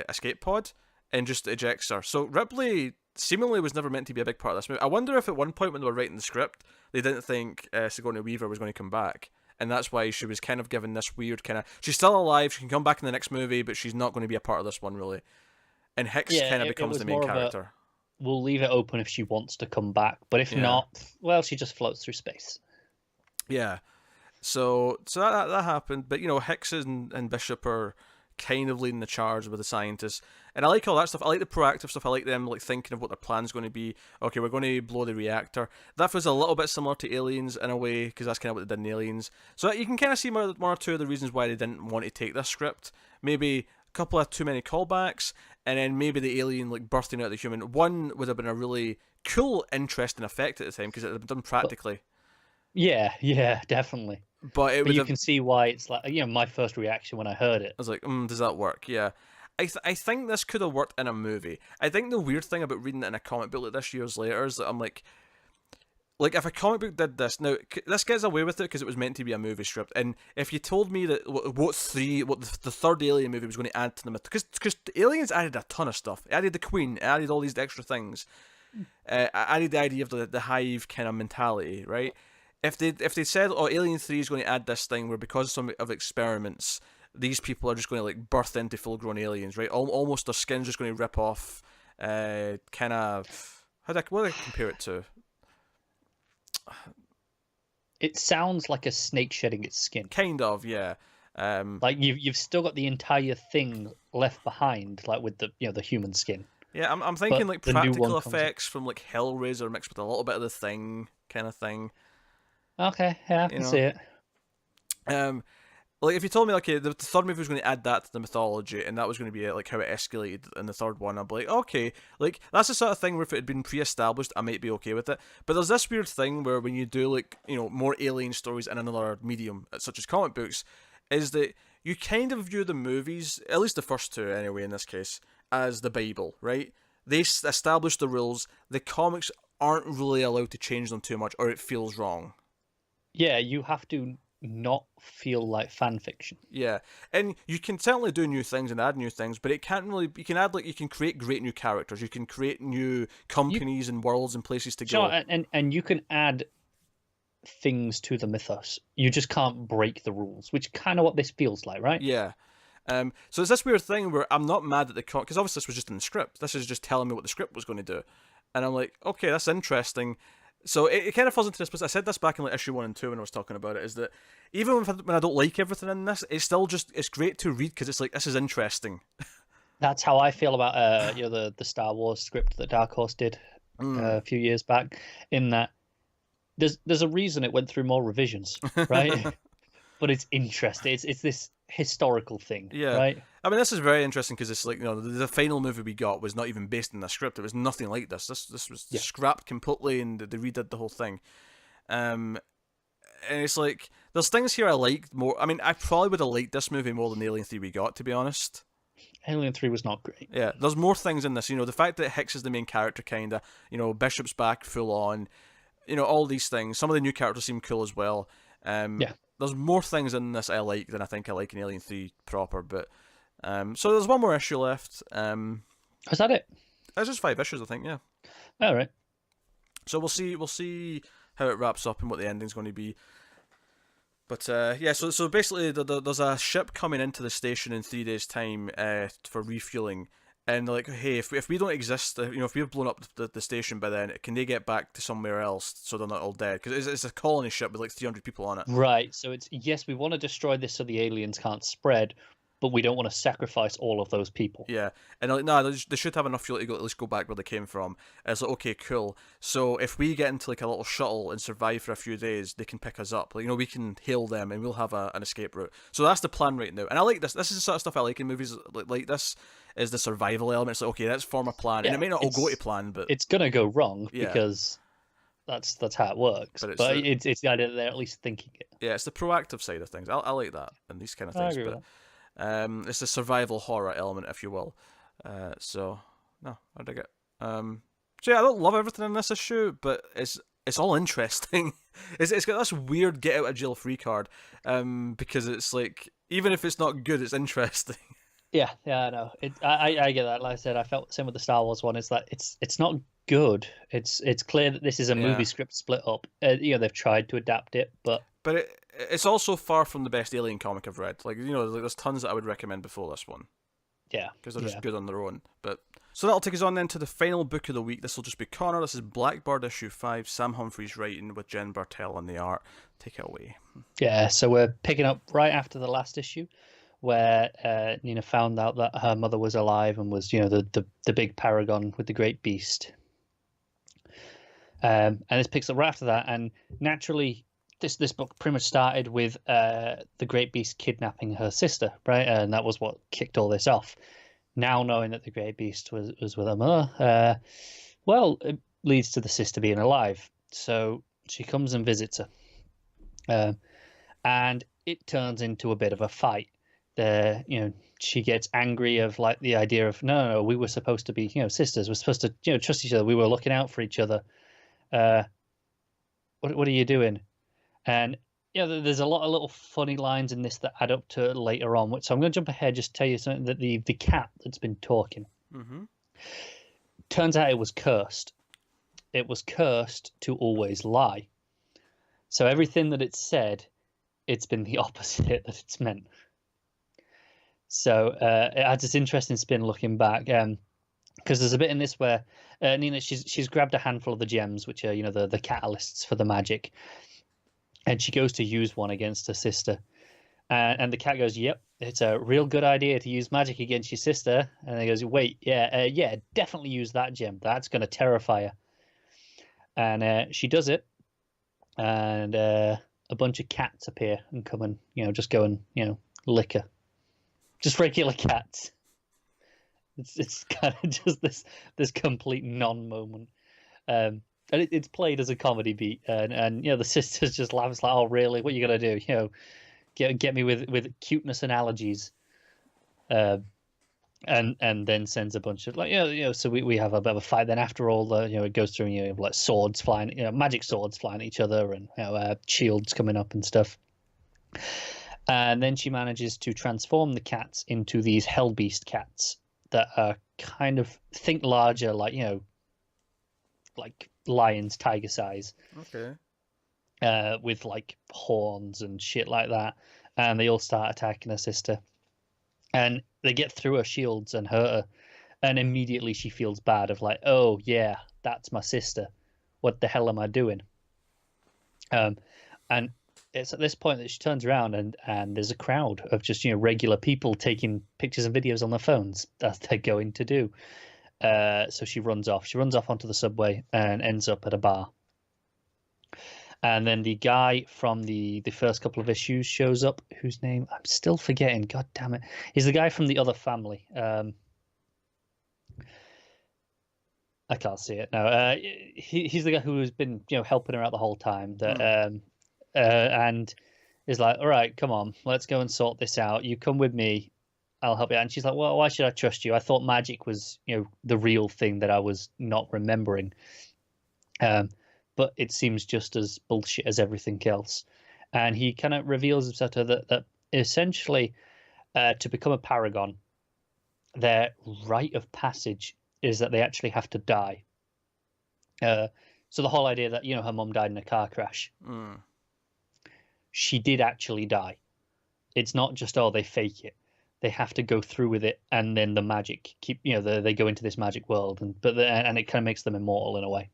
A: escape pod and just ejects her. So Ripley seemingly was never meant to be a big part of this movie. I wonder if at one point when they were writing the script, they didn't think Sigourney Weaver was going to come back. And that's why she was kind of given this weird kind of... She's still alive, she can come back in the next movie, but she's not going to be a part of this one, really. And Hicks kind of becomes the main character.
B: We'll leave it open if she wants to come back, but if not, well, she just floats through space.
A: Yeah. So that happened, but, Hicks and Bishop are kind of leading the charge with the scientists, and I like all that stuff. I like the proactive stuff. I like them like thinking of what their plan's going to be. Okay, we're going to blow the reactor. That feels a little bit similar to Aliens in a way, because that's kind of what they did in Aliens. So you can kind of see one or two of the reasons why they didn't want to take this script. Maybe a couple of too many callbacks, and then maybe the alien like bursting out of the human. One would have been a really cool, interesting effect at the time because it had been done practically.
B: Yeah, definitely.
A: But
B: you can see why it's like, my first reaction when I heard it.
A: I was like, does that work? Yeah. I think this could have worked in a movie. I think the weird thing about reading it in a comic book like this years later is that I'm like, like if a comic book did this, now this gets away with it because it was meant to be a movie script. And if you told me that what the third Alien movie was going to add to the myth, because Aliens added a ton of stuff. It added the Queen, it added all these extra things. Added the idea of the hive kind of mentality, right? If they said, oh, Alien 3 is going to add this thing where because of some of experiments, these people are just going to like birth into full-grown aliens, right? Almost their skin's just going to rip off, kind of. What do I compare it to?
B: It sounds like a snake shedding its skin.
A: Kind of, yeah.
B: Like you've still got the entire thing left behind, like with the the human skin.
A: Yeah, I'm thinking
B: But
A: like
B: the new
A: practical
B: one comes
A: effects from like Hellraiser mixed with a little bit of the Thing kind of thing.
B: Okay, yeah, I can see it.
A: Like if you told me, okay, the third movie was going to add that to the mythology, and that was going to be like how it escalated in the third one, I'd be like, okay, like that's the sort of thing where if it had been pre-established, I might be okay with it. But there's this weird thing where when you do like more alien stories in another medium, such as comic books, is that you kind of view the movies, at least the first two anyway, in this case, as the Bible, right? They establish the rules. The comics aren't really allowed to change them too much, or it feels wrong.
B: Yeah, you have to not feel like fan fiction.
A: Yeah, and you can certainly do new things and add new things, but it can't really. You can add you can create great new characters. You can create new companies and worlds and places to go.
B: Sure, and you can add things to the mythos. You just can't break the rules, which kind of what this feels like, right?
A: Yeah. So it's this weird thing where I'm not mad at the because obviously this was just in the script. This is just telling me what the script was going to do, and I'm like, okay, that's interesting. So it kind of falls into this place. I said this back in like issue 1 and 2 when I was talking about it. Is that even when I don't like everything in this, it's still it's great to read because it's like this is interesting.
B: That's how I feel about the Star Wars script that Dark Horse did a few years back. In that there's a reason it went through more revisions, right? But it's interesting. It's this historical thing,
A: yeah.
B: Right?
A: I mean, this is very interesting because it's like the final movie we got was not even based in the script. It was nothing like this. This was scrapped completely, and they redid the whole thing. And it's like there's things here I like more. I mean, I probably would have liked this movie more than Alien 3 we got, to be honest.
B: Alien 3 was not great.
A: Yeah, there's more things in this. The fact that Hicks is the main character, kinda. Bishop's back full on. All these things. Some of the new characters seem cool as well.
B: Yeah.
A: There's more things in this I like than I think I like in Alien 3 proper, but so there's one more issue left.
B: Is that it?
A: There's just 5 issues, I think, yeah.
B: All right.
A: So we'll see how it wraps up and what the ending's going to be. But yeah, so basically there's a ship coming into the station in 3 days' time for refueling. And they're like, hey, if we don't exist, if we've blown up the station by then, can they get back to somewhere else so they're not all dead? Because it's a colony ship with like 300 people on it.
B: Right. So it's yes, we want to destroy this so the aliens can't spread, but we don't want to sacrifice all of those people.
A: Yeah, and like, nah, they should have enough fuel to at least go back where they came from. And it's like, okay, cool. So if we get into like a little shuttle and survive for a few days, they can pick us up. Like, we can hail them and we'll have an escape route. So that's the plan right now. And I like this. This is the sort of stuff I like in movies like this. Is the survival element. It's like, okay, let's form a plan, and it may not all go to plan, but
B: it's gonna go wrong because that's how it works. But it's the idea that they're at least thinking it.
A: Yeah, it's the proactive side of things. I like that and these kind of things.
B: I agree with that.
A: It's the survival horror element, if you will. So no, I dig it. So yeah, I don't love everything in this issue, but it's all interesting. It's got this weird get out of jail free card, because it's like even if it's not good, it's interesting.
B: Yeah, I know. I get that. Like I said, I felt the same with the Star Wars one. Is that it's not good. It's clear that this is a movie script split up. They've tried to adapt it, but
A: it's also far from the best Alien comic I've read. Like there's tons that I would recommend before this one.
B: Yeah,
A: because they're just good on their own. But so that'll take us on then to the final book of the week. This will just be Connor. This is Blackbird issue 5. Sam Humphries writing with Jen Bartel on the art. Take it away.
B: Yeah, so we're picking up right after the last issue, where Nina found out that her mother was alive and was, the big paragon with the great beast. And this picks up right after that, and naturally, this book pretty much started with the great beast kidnapping her sister, right? And that was what kicked all this off. Now knowing that the great beast was with her mother, it leads to the sister being alive. So she comes and visits her, and it turns into a bit of a fight. She gets angry of like the idea of no, we were supposed to be sisters. We're supposed to trust each other. We were looking out for each other, what are you doing? And yeah, there's a lot of little funny lines in this that add up to later on. So I'm going to jump ahead, just tell you something that the cat that's been talking.
A: Mm-hmm.
B: Turns out it was cursed. It was cursed to always lie. So everything that it's said, it's been the opposite that it's meant. So it adds this interesting spin looking back, because there's a bit in this where Nina, she's grabbed a handful of the gems, which are the catalysts for the magic, and she goes to use one against her sister, and the cat goes, "Yep, it's a real good idea to use magic against your sister." And he goes, "Wait, yeah, definitely use that gem. That's going to terrify her." And she does it, and a bunch of cats appear and come and just go and lick her, just regular cats. It's kind of just this complete non-moment, and it's played as a comedy beat, and the sisters just laugh. It's like, "Oh really? What are you gonna do? Get me with cuteness analogies." And then sends a bunch of so we have a bit of a fight. Then after all, it goes through like swords flying, magic swords flying at each other, and shields coming up and stuff. And then she manages to transform the cats into these hellbeast cats that are kind of think larger, like like lions, tiger size.
A: Okay.
B: With like horns and shit like that, and they all start attacking her sister. And they get through her shields and hurt her, and immediately she feels bad of like, oh yeah, that's my sister. What the hell am I doing? And it's at this point that she turns around and there's a crowd of just regular people taking pictures and videos on their phones as they're going to do. So she runs off. She runs off onto the subway and ends up at a bar. And then the guy from the first couple of issues shows up, whose name I'm still forgetting. God damn it. He's the guy from the other family. I can't see it now. He's the guy who's been helping her out the whole time. And is like, all right, come on, let's go and sort this out. You come with me. I'll help you out. And she's like, well, why should I trust you? I thought magic was, the real thing that I was not remembering. But it seems just as bullshit as everything else. And he kind of reveals himself to her that essentially, to become a paragon, their rite of passage is that they actually have to die. So the whole idea that, her mum died in a car crash. She did actually die. It's not just, they fake it. They have to go through with it, and then the magic they go into this magic world, and it kind of makes them immortal in a way.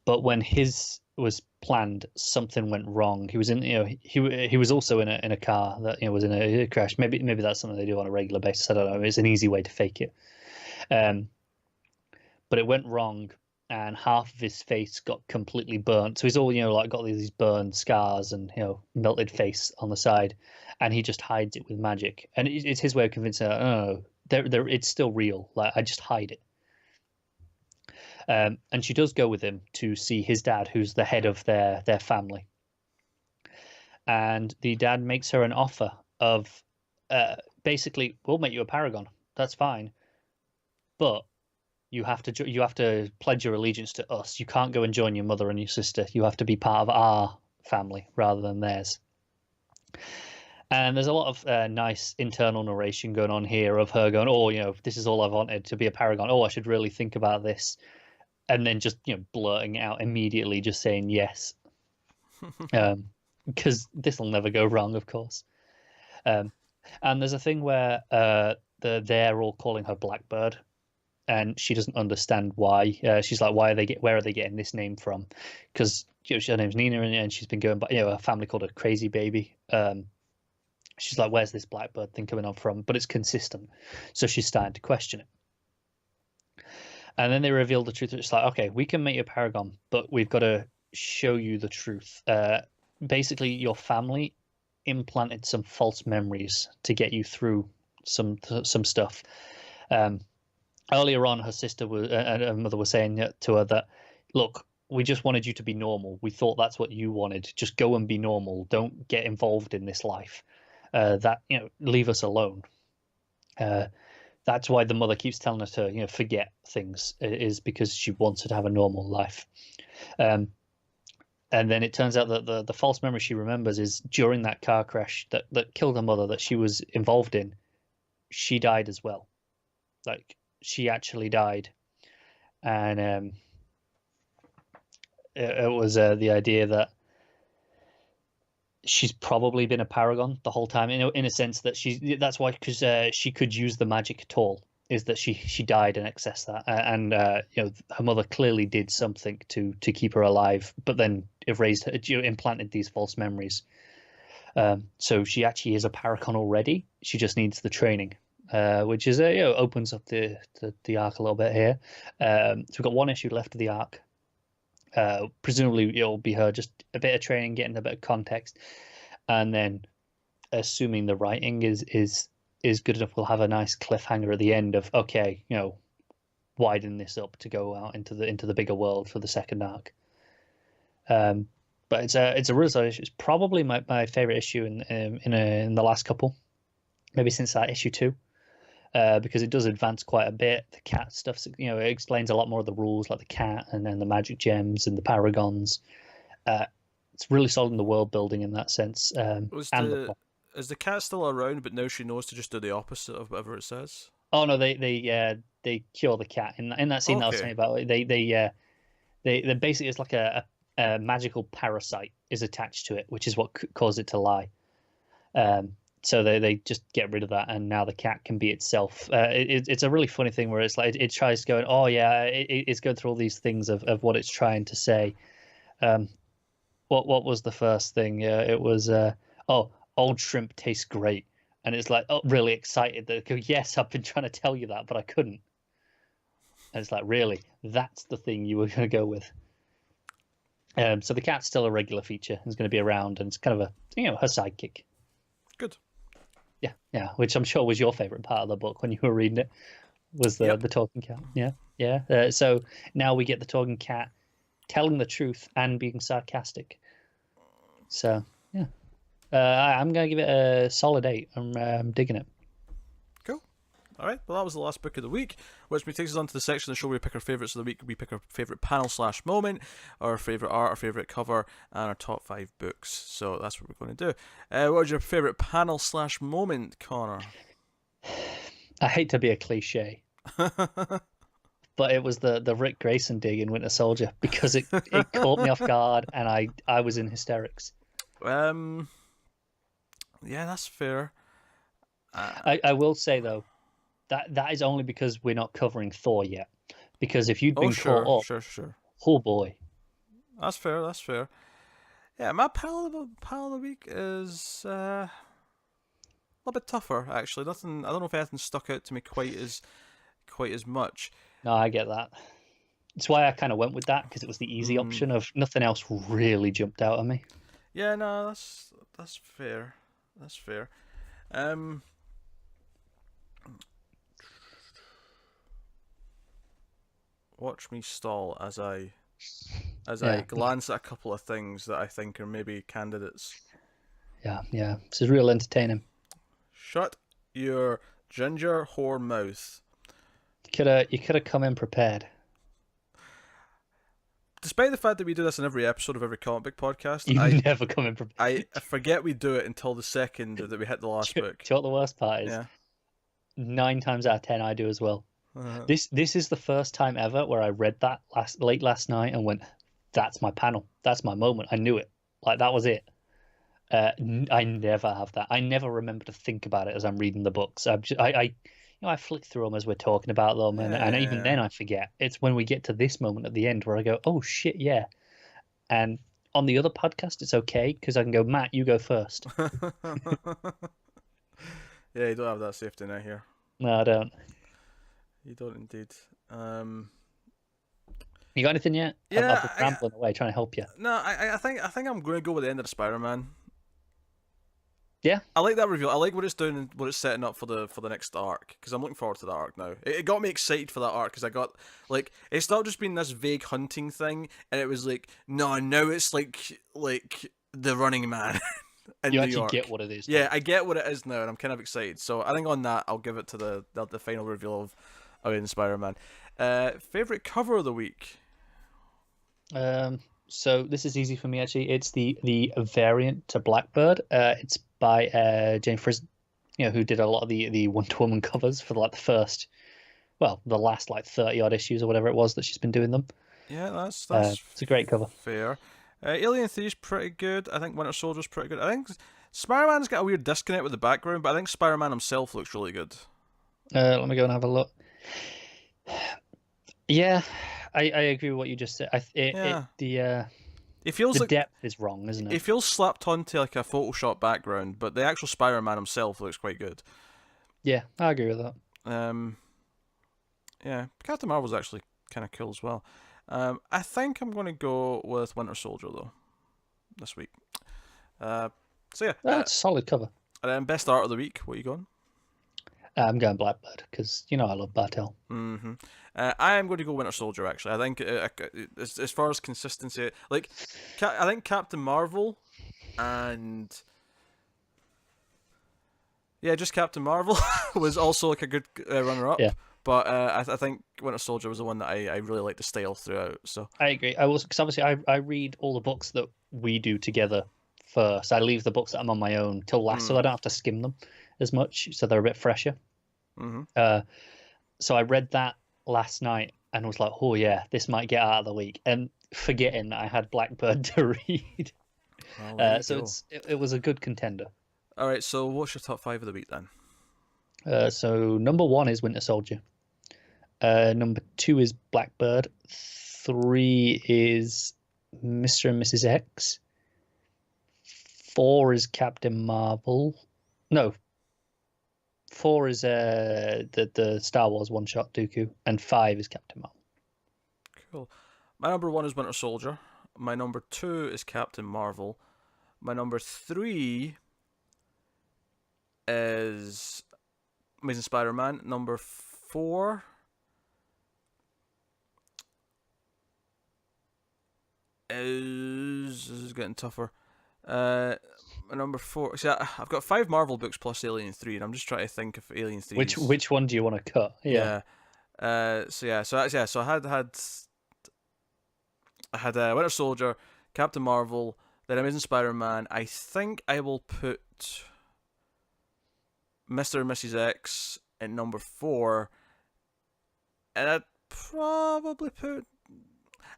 B: But when his was planned, something went wrong. He was in, he was also in a car that was in a crash. Maybe that's something they do on a regular basis. I don't know. It's an easy way to fake it. But it went wrong, and half of his face got completely burnt. So he's all like got these burned scars and melted face on the side, and he just hides it with magic. And it's his way of convincing her, oh, it's still real. Like I just hide it. And she does go with him to see his dad, who's the head of their family. And the dad makes her an offer of basically, we'll make you a paragon. That's fine, but you have to pledge your allegiance to us. You can't go and join your mother and your sister. You have to be part of our family rather than theirs. And there's a lot of nice internal narration going on here of her going, oh, this is all I wanted, to be a paragon. Oh, I should really think about this. And then just blurting it out immediately, just saying yes, because this will never go wrong, of course. And there's a thing where they're all calling her Blackbird, and she doesn't understand why. She's like, where are they getting this name from? Because her name's Nina, and she's been going by a family called a Crazy Baby. She's like, where's this Blackbird thing coming on from? But it's consistent, so she's starting to question it. And then they reveal the truth. It's like, okay, we can make you a paragon, but we've got to show you the truth. Basically, your family implanted some false memories to get you through some stuff. Earlier on, her sister and her mother was saying to her that, look, we just wanted you to be normal. We thought that's what you wanted. Just go and be normal. Don't get involved in this life. Leave us alone. That's why the mother keeps telling her to, forget things, is because she wants her to have a normal life. And then it turns out that the false memory she remembers is during that car crash that killed her mother that she was involved in. She died as well. Like, she actually died. And it was the idea that she's probably been a paragon the whole time, in a sense that that's why, because she could use the magic at all, is that she died and accessed that, and her mother clearly did something to keep her alive, but then erased her, implanted these false memories. So she actually is a paragon already. She just needs the training, which is opens up the arc a little bit here. So we've got one issue left of the arc. Presumably it'll be her just a bit of training, getting a bit of context, and then assuming the writing is good enough, we'll have a nice cliffhanger at the end of, okay, widen this up to go out into the bigger world for the second arc. But it's a really solid issue. It's probably my favorite issue in the last couple, maybe since that issue 2. Because it does advance quite a bit. The cat stuff, it explains a lot more of the rules, like the cat and then the magic gems and the paragons. It's really solid in the world building in that sense.
A: Is the cat still around, but now she knows to just do the opposite of whatever it says?
B: Oh no, they cure the cat in that scene that I was saying about. They basically, it's like a magical parasite is attached to it, which is what caused it to lie. So they just get rid of that, and now the cat can be itself. It's a really funny thing where it's like it tries going, oh yeah, it's going through all these things of what it's trying to say. What was the first thing? It was old shrimp tastes great, and it's like, oh, really excited that go, yes, I've been trying to tell you that, but I couldn't. And it's like, really, that's the thing you were going to go with. So the cat's still a regular feature. It's going to be around, and it's kind of her sidekick.
A: Good.
B: Yeah, which I'm sure was your favorite part of the book when you were reading it, was the talking cat. Yeah. So now we get the talking cat telling the truth and being sarcastic. So yeah, I'm gonna give it a solid 8. I'm digging it.
A: Cool. All right. Well, that was the last book of the week, which takes us on to the section of the show where we pick our favourites of the week. We pick our favourite panel / moment, our favourite art, our favourite cover, and our top 5 books. So that's what we're going to do. What was your favourite panel / moment, Connor?
B: I hate to be a cliche, but it was the Rick Grayson dig in Winter Soldier, because it caught me off guard, and I was in hysterics.
A: Yeah, that's fair.
B: I will say though, that is only because we're not covering Thor yet. Because if you'd been caught up,
A: sure.
B: Oh boy,
A: that's fair. Yeah, my panel of the week is a little bit tougher actually. Nothing. I don't know if anything stuck out to me quite as much.
B: No, I get that. That's why I kind of went with that, because it was the easy option of nothing else really jumped out at me.
A: Yeah, no, that's fair. That's fair. Watch me stall as I glance at a couple of things that I think are maybe candidates.
B: Yeah. This is real entertaining.
A: Shut your ginger whore mouth.
B: You could have come in prepared.
A: Despite the fact that we do this in every episode of every comic book podcast,
B: You never come in prepared.
A: I forget we do it until the second that we hit the last book.
B: Do you know what the worst part is?
A: Yeah.
B: 9 times out of 10 I do as well. This is the first time ever where I read that late last night and went, that's my panel. That's my moment. I knew it. Like, that was it. I never have that. I never remember to think about it as I'm reading the books. I flick through them as we're talking about them, and even then I forget. It's when we get to this moment at the end where I go, oh shit, yeah. And on the other podcast, it's okay, because I can go, Matt, you go first.
A: Yeah, you don't have that safety net here.
B: No, I don't.
A: You don't indeed.
B: You got anything yet?
A: Yeah,
B: I've been rambling away trying to help you.
A: No, I think I'm going to go with the end of the Spider-Man.
B: Yeah,
A: I like that reveal. I like what it's doing and what it's setting up for the next arc, because I'm looking forward to that arc now. It got me excited for that arc, because I got, like, it's not just been this vague hunting thing, and it was like, no, now it's like the Running Man in
B: you
A: New
B: actually
A: York.
B: get what it is.
A: Yeah, I get what it is now, and I'm kind of excited. So I think on that, I'll give it to the final reveal of Amazing Spider-Man. Favorite cover of the week?
B: So this is easy for me actually. It's the variant to Blackbird. It's by Jane Frison, who did a lot of the Wonder Woman covers for like the last like 30 odd issues or whatever it was that she's been doing them.
A: Yeah, that's
B: It's a great cover.
A: fair. Alien 3 is pretty good. I think Winter Soldier's pretty good. I think Spider-Man's got a weird disconnect with the background, but I think Spider-Man himself looks really good.
B: Let me go and have a look. Yeah, I agree with what you just said.
A: It feels
B: the
A: like
B: depth is wrong, isn't it?
A: it feels slapped onto like a Photoshop background, but the actual Spider-Man himself looks quite good.
B: Yeah, I agree with that.
A: Yeah, Captain Marvel's actually kind of cool as well. I think I'm going to go with Winter Soldier though this week. So yeah,
B: That's a solid cover.
A: and then best art of the week. What are you going?
B: I'm going Blackbird because I love Bartel.
A: Mm-hmm. I am going to go Winter Soldier. Actually, I think as far as consistency, like I think Captain Marvel and just Captain Marvel was also like a good runner-up.
B: Yeah.
A: But I think Winter Soldier was the one that I really liked the style throughout. So
B: I agree. I was because obviously I read all the books that we do together first. I leave the books that I'm on my own till last, so I don't have to skim them as much, so they're a bit fresher.
A: Mm-hmm.
B: So I read that last night and was like, oh yeah, this might get out of the week, and forgetting that I had Blackbird to read.
A: Well,
B: So it was a good contender.
A: All right. So what's your top 5 of the week then?
B: So number 1 is Winter Soldier. Number 2 is Blackbird. 3 is Mr. and Mrs. X. 4 is Captain Marvel. No. 4 is the Star Wars one-shot Dooku, and 5 is Captain Marvel.
A: Cool. My number 1 is Winter Soldier. My number 2 is Captain Marvel. My number 3 is Amazing Spider-Man. Number 4 is... This is getting tougher. Number 4... See, I've got 5 Marvel books plus Alien 3, and I'm just trying to think if Alien 3
B: Which one do you want to cut?
A: Yeah. So I had Winter Soldier, Captain Marvel, then Amazing Spider-Man. I think I will put Mr. and Mrs. X at number 4, and I'd probably put...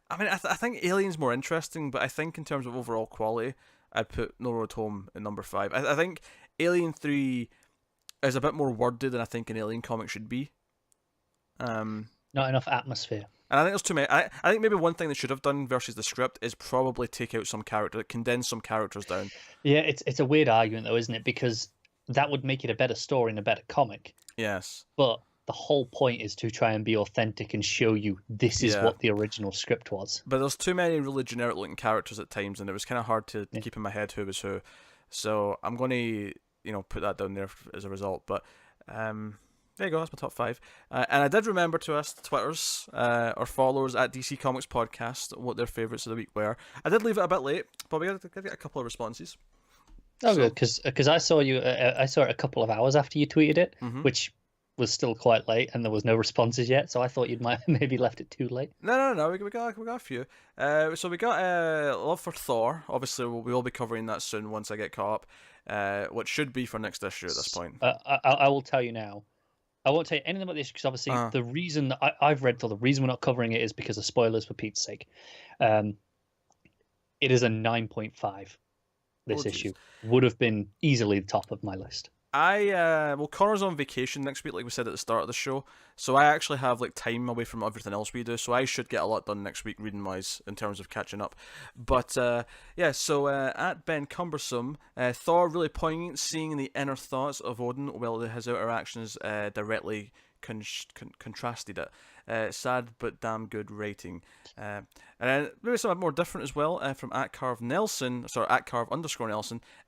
A: I mean, I think Alien's more interesting, but I think in terms of overall quality, I'd put No Road Home at number 5. I think Alien 3 is a bit more wordy than I think an Alien comic should be.
B: Not enough atmosphere.
A: And I think there's too many. I think maybe one thing they should have done versus the script is probably take out some character, condense some characters down.
B: Yeah, it's a weird argument though, isn't it? Because that would make it a better story and a better comic.
A: Yes.
B: But the whole point is to try and be authentic and show you this is what the original script was.
A: But there's too many really generic looking characters at times, and it was kind of hard to keep in my head who was who. So I'm going to, put that down there as a result. But there you go, that's my top 5. And I did remember to ask the Twitters, or followers at DC Comics Podcast, what their favourites of the week were. I did leave it a bit late, but we got to get a couple of responses.
B: Oh, good, because I saw you. I saw it a couple of hours after you tweeted it, which was still quite late, and there was no responses yet. So I thought you might have maybe left it too late.
A: No. We got a few. So we got Love for Thor. Obviously, we will be covering that soon once I get caught up. What should be for next issue at this point.
B: I will tell you now. I won't tell you anything about this because obviously the reason that I've read Thor, the reason we're not covering it is because of spoilers, for Pete's sake. It is a 9.5. This issue would have been easily the top of my list.
A: Connor's on vacation next week, like we said at the start of the show, so I actually have time away from everything else we do, so I should get a lot done next week reading wise in terms of catching up. But so at Ben Cumbersome, Thor really poignant, seeing the inner thoughts of Odin while his outer actions directly contrasted it. Sad but damn good rating. And then maybe something more different as well, from @Carve_Nelson,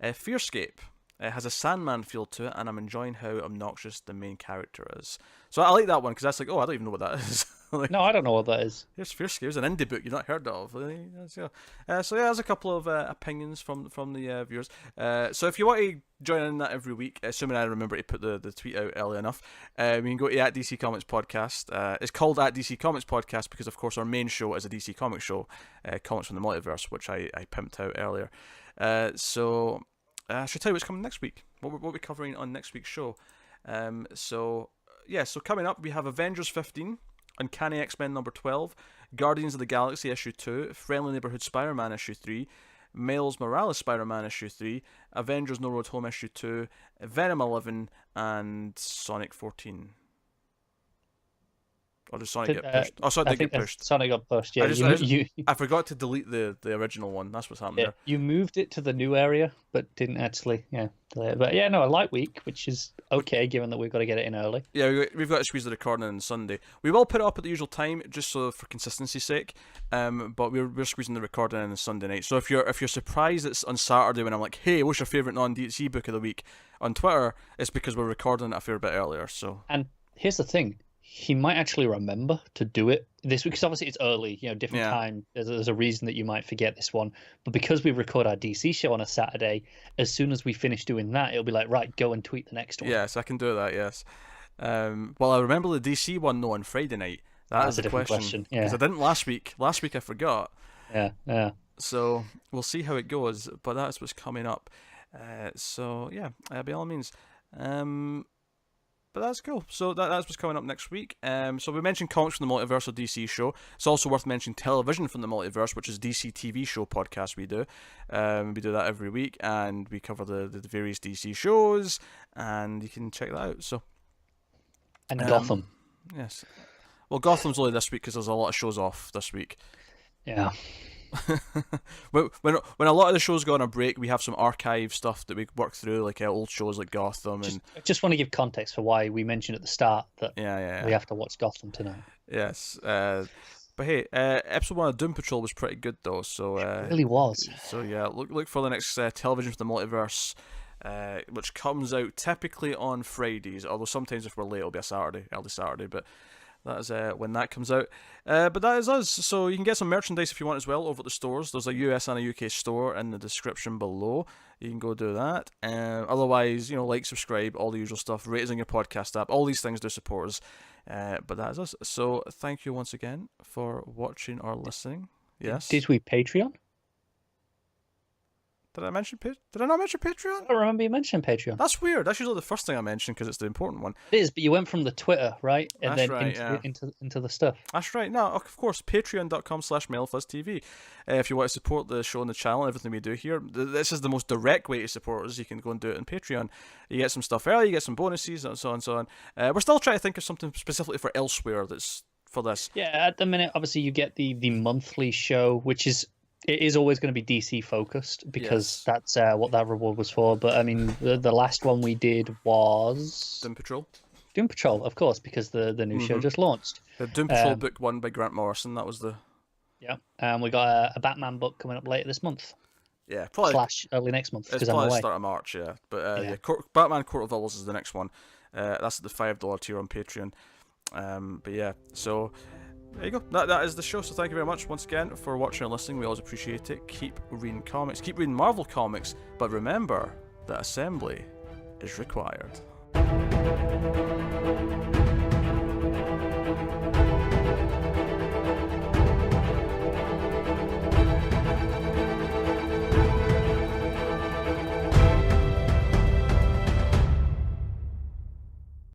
A: Fearscape. It has a Sandman feel to it, and I'm enjoying how obnoxious the main character is. So I like that one because that's like, oh, I don't even know what that is. Like,
B: No, I don't know what that is.
A: here's Fierce Here's an indie book you've not heard of. So yeah, there's a couple of opinions from the viewers. So if you want to join in that every week, assuming I remember to put the tweet out early enough, you can go to @DC Comics Podcast. It's called @DC Comics Podcast because, of course, our main show is a DC Comics show, Comics from the Multiverse, which I pimped out earlier. So I should tell you what's coming next week. What we're covering on next week's show. So coming up we have Avengers 15. Uncanny X-Men number 12, Guardians of the Galaxy issue 2, Friendly Neighborhood Spider-Man issue 3, Miles Morales Spider-Man issue 3, Avengers No Road Home issue 2, Venom 11, and Sonic 14. Or did Sonic get pushed? Oh, Sonic did get pushed.
B: Sonic got pushed, yeah.
A: I forgot to delete the original one. That's what's happened there.
B: You moved it to the new area, but didn't actually, delete it. But yeah, no, a light week, which is okay, given that we've got to get it in early.
A: Yeah, we've got to squeeze the recording on Sunday. We will put it up at the usual time, just so for consistency's sake. But we're squeezing the recording in on Sunday night. So if you're surprised it's on Saturday when I'm like, hey, what's your favourite non-DC book of the week on Twitter, it's because we're recording it a fair bit earlier. So.
B: And here's the thing. He might actually remember to do it this week because obviously it's early, different time. There's a reason that you might forget this one, but because we record our DC show on a Saturday, as soon as we finish doing that, it'll be like, right, go and tweet the next one.
A: Yes, I can do that. Yes. Well, I remember the DC one though on Friday night. That's a different question. Yeah, because I didn't last week. Last week I forgot.
B: Yeah.
A: So we'll see how it goes, but that's what's coming up. By all means. But that's cool. So that's what's coming up next week. So we mentioned Comics from the Multiverse or DC show. It's also worth mentioning Television from the Multiverse, which is DC TV show podcast we do. We do that every week, and we cover the various DC shows, and you can check that out. So.
B: And Gotham.
A: Yes. Well, Gotham's only this week because there's a lot of shows off this week.
B: Yeah.
A: when a lot of the shows go on a break, we have some archive stuff that we work through, like old shows like Gotham.
B: I just want to give context for why we mentioned at the start that we have to watch Gotham tonight.
A: Yes. But hey, episode 1 of Doom Patrol was pretty good though. So
B: it really was.
A: So yeah, look for the next Television from the Multiverse, which comes out typically on Fridays. Although sometimes if we're late, it'll be early Saturday. But that is when that comes out. But that is us. So you can get some merchandise if you want as well over at the stores. There's a US and a UK store in the description below. You can go do that. Otherwise, like, subscribe, all the usual stuff. Rate us on your podcast app. All these things do support us. But that is us. So thank you once again for watching or listening. Yes.
B: Did we Patreon?
A: Did I not mention Patreon?
B: I don't remember you mentioning Patreon.
A: That's weird. That's usually the first thing I mention because it's the important one.
B: It is, but you went from the Twitter, right? And
A: That's
B: then
A: right,
B: into the stuff.
A: That's right. No, of course, patreon.com/MailFuzzTV. If you want to support the show and the channel and everything we do here, this is the most direct way to support us. You can go and do it on Patreon. You get some stuff early, you get some bonuses, and so on and so on. We're still trying to think of something specifically for elsewhere that's for this.
B: Yeah, at the minute, obviously, you get the monthly show, which is... It is always going to be DC focused because that's what that reward was for. But I mean, the last one we did was
A: Doom Patrol.
B: Doom Patrol, of course, because the new show just launched.
A: The Doom Patrol book 1 by Grant Morrison. That was the.
B: Yeah, and we got a Batman book coming up later this month.
A: Yeah, probably
B: / early next month.
A: It's probably the start of March. Yeah, but Batman Court of Owls is the next one. That's at the $5 tier on Patreon. But yeah, so. There you go. That is the show. So thank you very much once again for watching and listening. We always appreciate it. Keep reading comics. Keep reading Marvel comics. But remember that assembly is required.